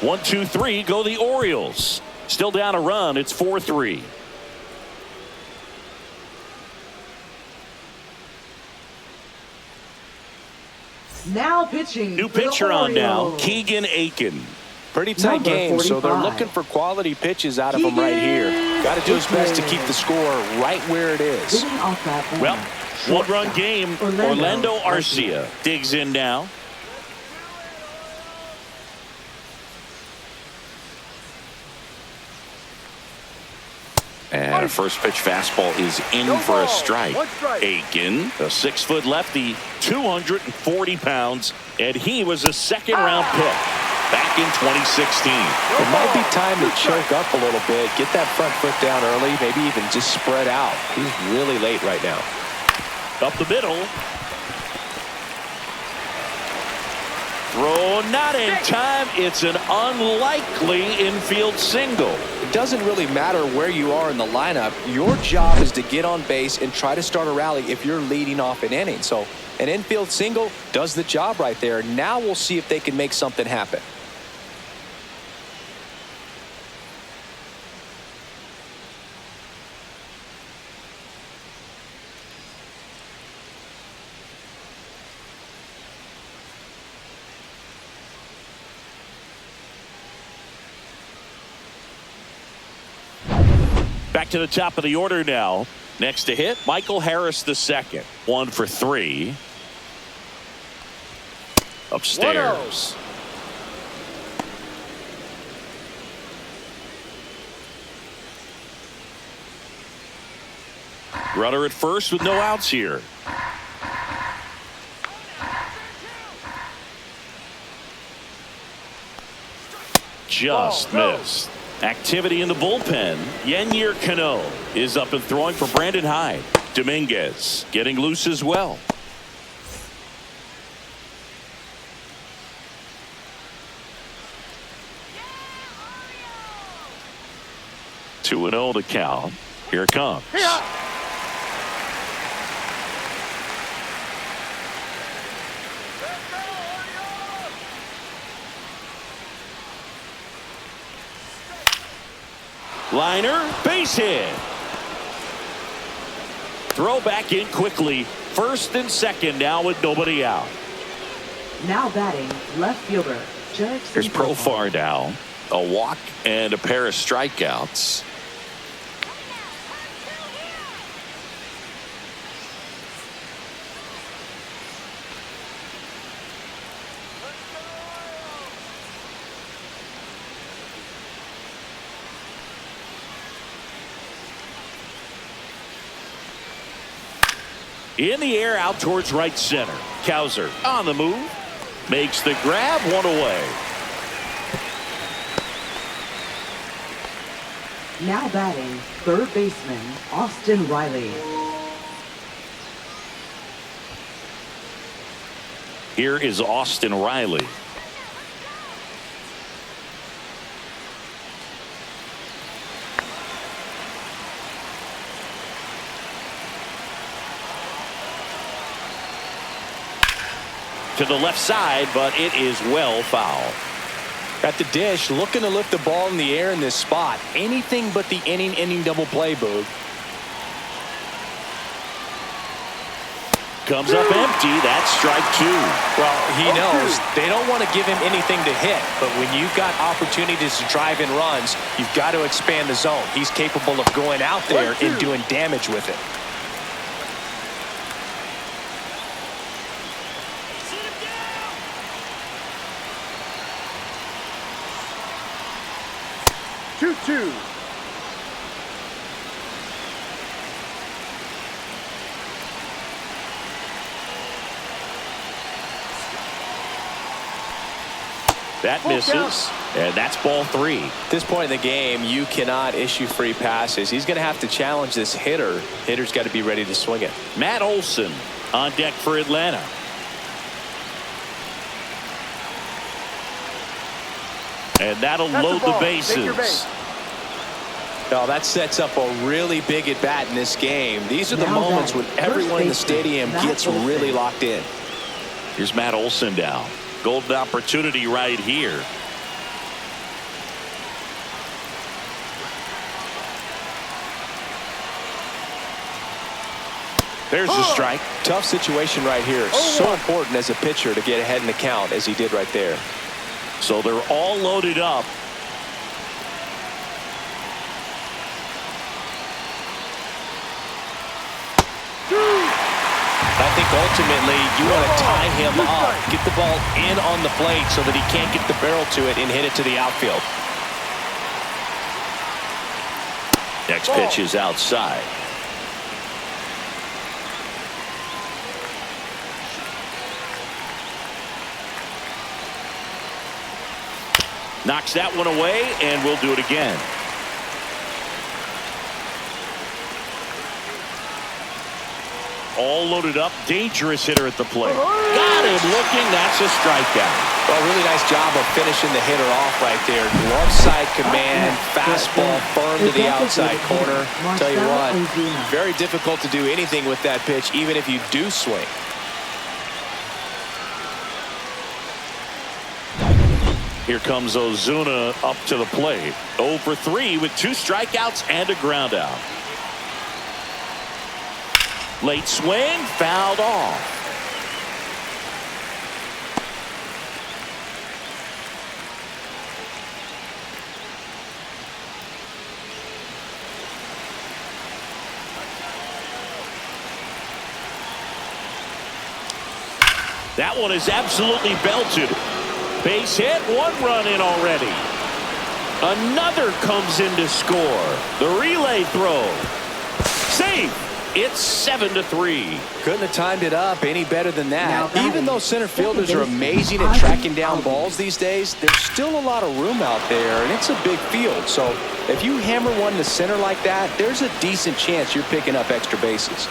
1, 2, 3 go the Orioles. Still down a run. It's 4-3. Now pitching. New pitcher on now, Keegan Aiken. Pretty tight game, so they're looking for quality pitches out of him right here. Got to do his best to keep the score right where it is. Well, 1-run game. Orlando Arcia digs in now. And a first pitch fastball is in for a strike. Aiken, a 6-foot lefty, 240 pounds, and he was a 2nd-round pick back in 2016. It might be time to choke up a little bit, get that front foot down early, maybe even just spread out. He's really late right now. Up the middle. Throw not in time. It's an unlikely infield single. It doesn't really matter where you are in the lineup. Your job is to get on base and try to start a rally if you're leading off an inning. So an infield single does the job right there. Now we'll see if they can make something happen. Back to the top of the order now. Next to hit, Michael Harris II. 1 for 3. Upstairs. 1-0. Runner at first with no outs here. Just missed. Activity in the bullpen. Yennier Cano is up and throwing for Brandon Hyde. Dominguez getting loose as well. 2-0 to count. Here it comes. Liner, base hit. Throw back in quickly. First and second now with nobody out. Now batting, left fielder, Jerickson. Here's Profar now. A walk and a pair of strikeouts. In the air out towards right center. Cowser on the move. Makes the grab, one away. Now batting, third baseman, Austin Riley. Here is Austin Riley. To the left side, but it is well foul. At the dish, looking to lift the ball in the air in this spot. Anything but the inning double play, Boog. Comes up empty. That's strike two. Well, he knows they don't want to give him anything to hit, but when you've got opportunities to drive in runs, you've got to expand the zone. He's capable of going out there and doing damage with it. Two. That misses, and that's ball three. At this point in the game, you cannot issue free passes. He's going to have to challenge this hitter. Hitter's got to be ready to swing it. Matt Olson on deck for Atlanta. And that'll load the bases. Oh, that sets up a really big at bat in this game. These are the moments when everyone in the stadium gets really locked in. Here's Matt Olson down. Golden opportunity right here. There's the strike. Tough situation right here. So important as a pitcher to get ahead in the count as he did right there. So they're all loaded up. I think ultimately you want to tie him up, get the ball in on the plate so that he can't get the barrel to it and hit it to the outfield. Next pitch is outside. Knocks that one away, and we'll do it again. All loaded up, dangerous hitter at the plate. Got him looking, that's a strikeout. Well, really nice job of finishing the hitter off right there. Glove side command, fastball firm to the outside corner. Tell you what, very difficult to do anything with that pitch, even if you do swing. Here comes Ozuna up to the plate. 0 for 3 with 2 strikeouts and a ground out. Late swing, fouled off. That one is absolutely belted. Base hit, 1 run in already. Another comes in to score. The relay throw. Safe. It's 7-3. Couldn't have timed it up any better than that. Even though center fielders are amazing at tracking down balls these days, there's still a lot of room out there, and it's a big field. So if you hammer one to center like that, there's a decent chance you're picking up extra bases.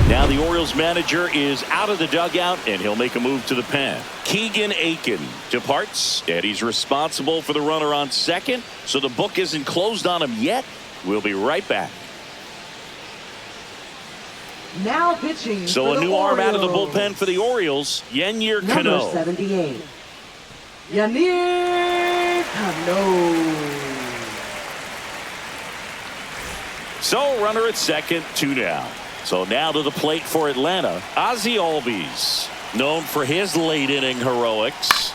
Now the Orioles manager is out of the dugout, and he'll make a move to the pen. Keegan Aiken departs, and he's responsible for the runner on second, so the book isn't closed on him yet. We'll be right back. Now pitching. So a new arm out of the bullpen for the Orioles, Yennier Cano. Number 78. Yennier Cano. So runner at second, 2 down. So now to the plate for Atlanta, Ozzie Albies, known for his late inning heroics,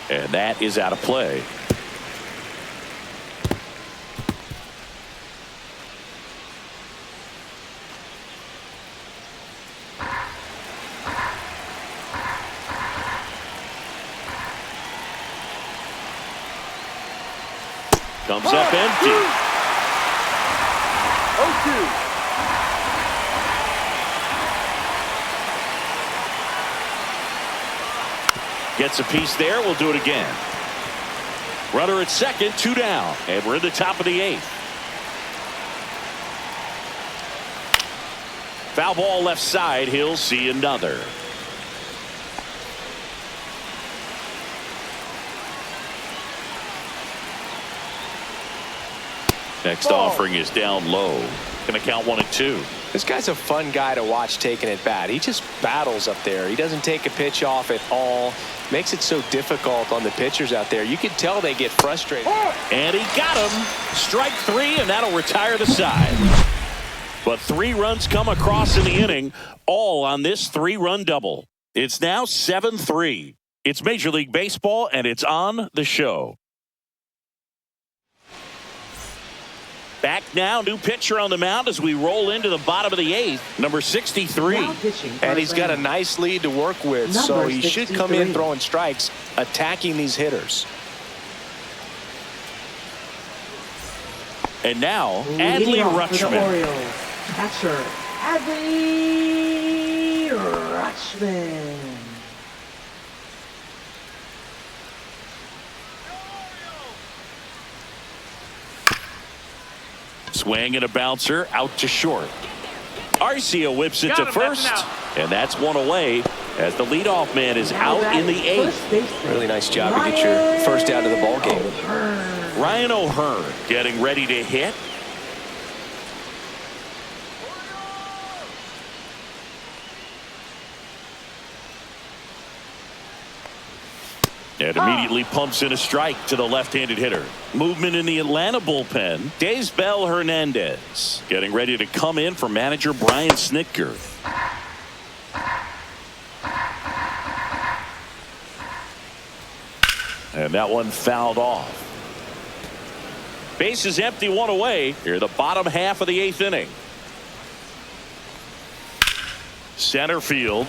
and that is out of play. Comes up empty. 0-2. Gets a piece there. We'll do it again. Runner at second, 2 down. And we're in the top of the 8th. Foul ball left side. He'll see another. Next offering is down low. Going to count 1-2. This guy's a fun guy to watch taking at bat. He just battles up there. He doesn't take a pitch off at all. Makes it so difficult on the pitchers out there. You can tell they get frustrated. And he got him. Strike 3, and that'll retire the side. But 3 runs come across in the inning, all on this 3-run double. It's now 7-3. It's Major League Baseball, and it's on the show. Back now, new pitcher on the mound as we roll into the bottom of the 8th, number 63. And he's got a nice lead to work with, so he should come in throwing strikes, attacking these hitters. And now, Adley Rutschman. Orioles, catcher, Adley Rutschman. Swing and a bouncer out to short. Arcia whips it to first, and that's 1 away as the leadoff man is out in the 8th. Really nice job to get your first out of the ball game. Ryan O'Hearn getting ready to hit. And immediately pumps in a strike to the left-handed hitter. Movement in the Atlanta bullpen. Daysbel Hernandez getting ready to come in for manager Brian Snitker. And that one fouled off. Base is empty, 1 away. Here the bottom half of the 8th inning. Center field.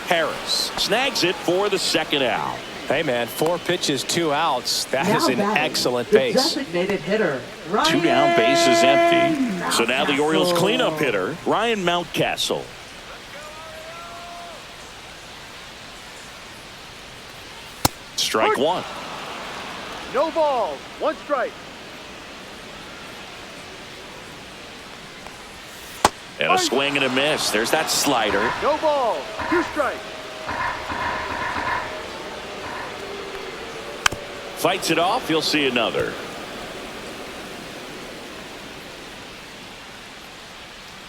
Harris snags it for the 2nd out. Hey, man, 4 pitches, 2 outs. That is an excellent the base. Designated hitter, 2 down, base is empty. So now the Orioles cleanup hitter, Ryan Mountcastle. Strike 1. No ball. 1 strike. And a swing and a miss. There's that slider. No ball. 2 strikes. Fights it off. You'll see another.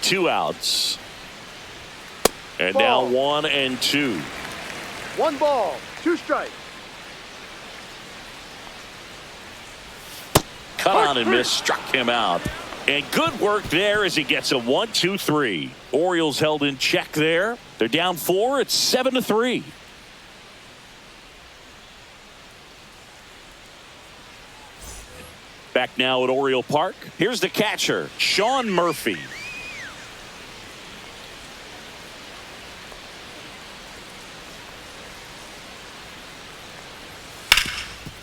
2 outs. And now 1 and 2. 1 ball. 2 strikes. Cut on and miss. Struck him out. And good work there as he gets a 1-2-3. Orioles held in check there. They're down 4. It's 7-3. Back now at Oriole Park. Here's the catcher, Sean Murphy.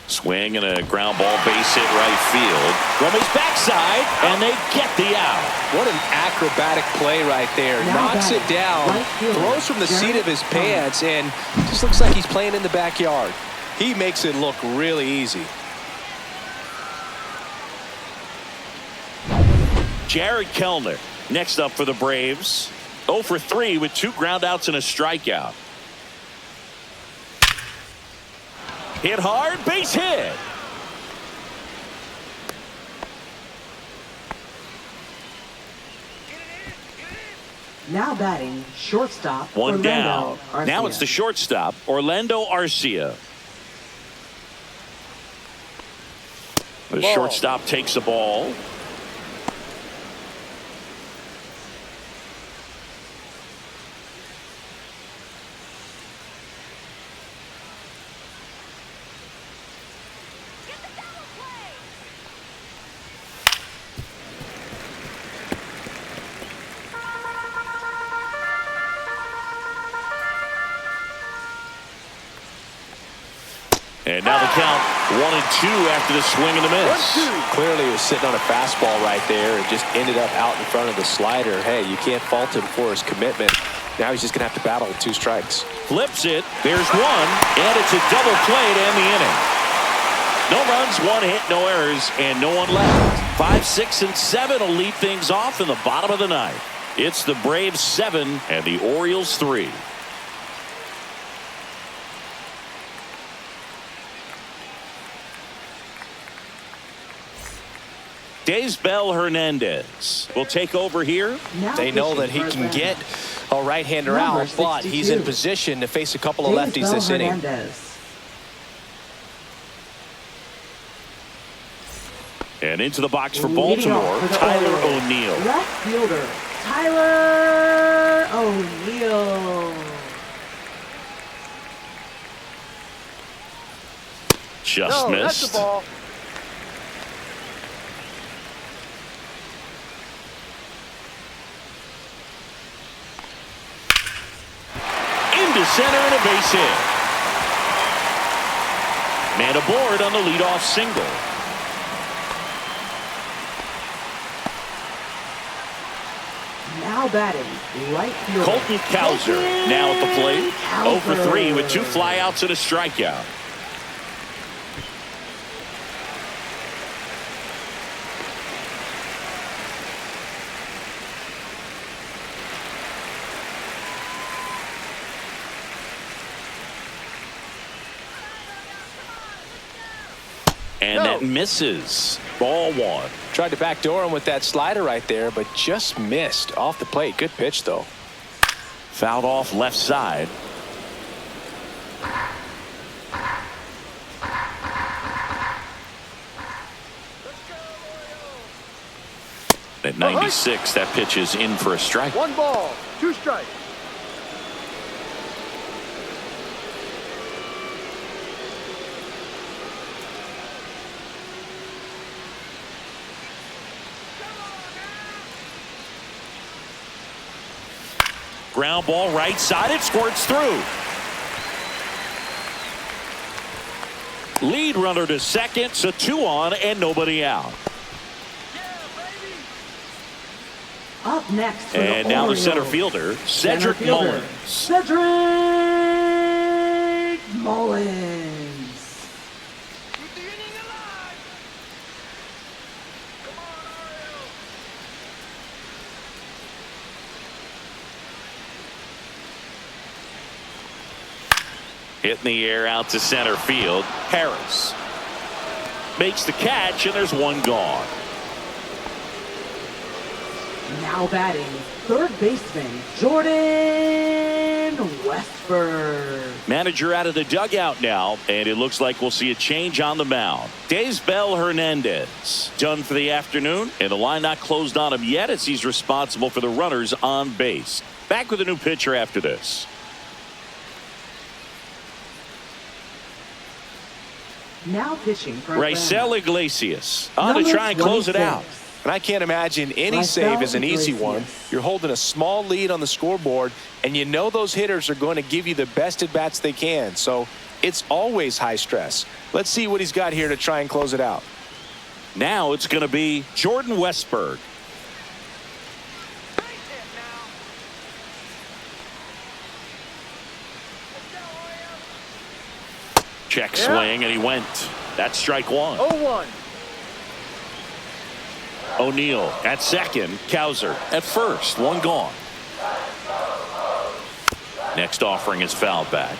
Swing and a ground ball, base hit right field. From his backside, and they get the out. What an acrobatic play right there. Knocks it down, throws from the seat of his pants, and just looks like he's playing in the backyard. He makes it look really easy. Jared Kellner next up for the Braves. 0 for 3 with 2 groundouts and a strikeout. Hit hard, base hit. Now batting, shortstop. 1 Orlando down. Arcia. Now it's the shortstop, Orlando Arcia. The shortstop takes the ball. And now the count 1-2 after the swing and the miss. Clearly he was sitting on a fastball right there and just ended up out in front of the slider. Hey, you can't fault him for his commitment. Now he's just going to have to battle with 2 strikes. Flips it. There's one. And it's a double play to end the inning. No runs, 1 hit, no errors, and no one left. 5, 6, and 7 will lead things off in the bottom of the ninth. It's the Braves 7 and the Orioles 3. Daysbel Hernandez will take over here. They know that he can get a right-hander out, but he's in position to face a couple of lefties this inning. And into the box for Baltimore, Tyler O'Neill. Left fielder, Tyler O'Neill. Just missed. That's the ball. Into center and a base hit. Man aboard on the leadoff single. Now batting, right fielder. Colton Cowser now at the plate. 0 for 3 with 2 flyouts and a strikeout. And that misses. Ball 1. Tried to backdoor him with that slider right there, but just missed off the plate. Good pitch, though. Fouled off left side. At 96, that pitch is in for a strike. 1 ball, 2 strikes. Ground ball right side. It squirts through. Lead runner to second. So 2 on and nobody out. Up next for And the now the Orioles, center fielder, Cedric Mullins. Cedric Mullins. Hit in the air out to center field. Harris makes the catch, and there's 1 gone. Now batting, third baseman, Jordan Westburg. Manager out of the dugout now, and it looks like we'll see a change on the mound. Daysbel Hernandez done for the afternoon, and the line not closed on him yet as he's responsible for the runners on base. Back with a new pitcher after this. Now pitching for Raisel Iglesias on to try and close it out. And I can't imagine any save is an easy one. You're holding a small lead on the scoreboard, and you know those hitters are going to give you the best at-bats they can. So it's always high stress. Let's see what he's got here to try and close it out. Now it's going to be Jordan Westburg. Check swing, and he went. That's strike 1. 0-1. O'Neill at second. Cowser at first. 1 gone. Next offering is fouled back.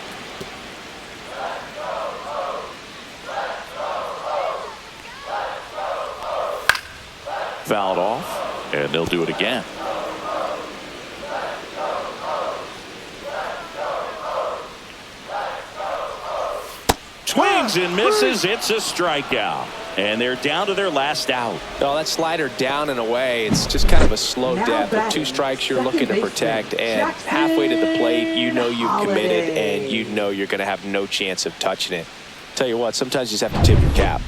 Fouled off, and they'll do it again. Swings and misses. It's a strikeout. And they're down to their last out. Oh, that slider down and away. It's just kind of a slow death. With 2 strikes you're looking to protect. And halfway to the plate, you know you've committed. And you know you're going to have no chance of touching it. Tell you what, sometimes you just have to tip your cap.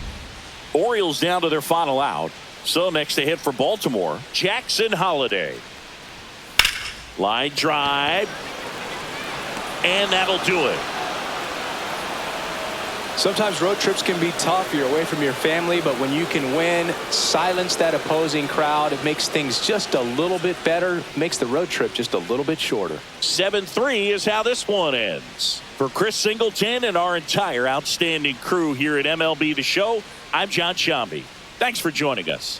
Orioles down to their final out. So next to hit for Baltimore, Jackson Holliday. Line drive. And that'll do it. Sometimes road trips can be tough. You're away from your family, but when you can win, silence that opposing crowd, it makes things just a little bit better, makes the road trip just a little bit shorter. 7-3 is how this one ends. For Chris Singleton and our entire outstanding crew here at MLB The Show, I'm John Shambi. Thanks for joining us.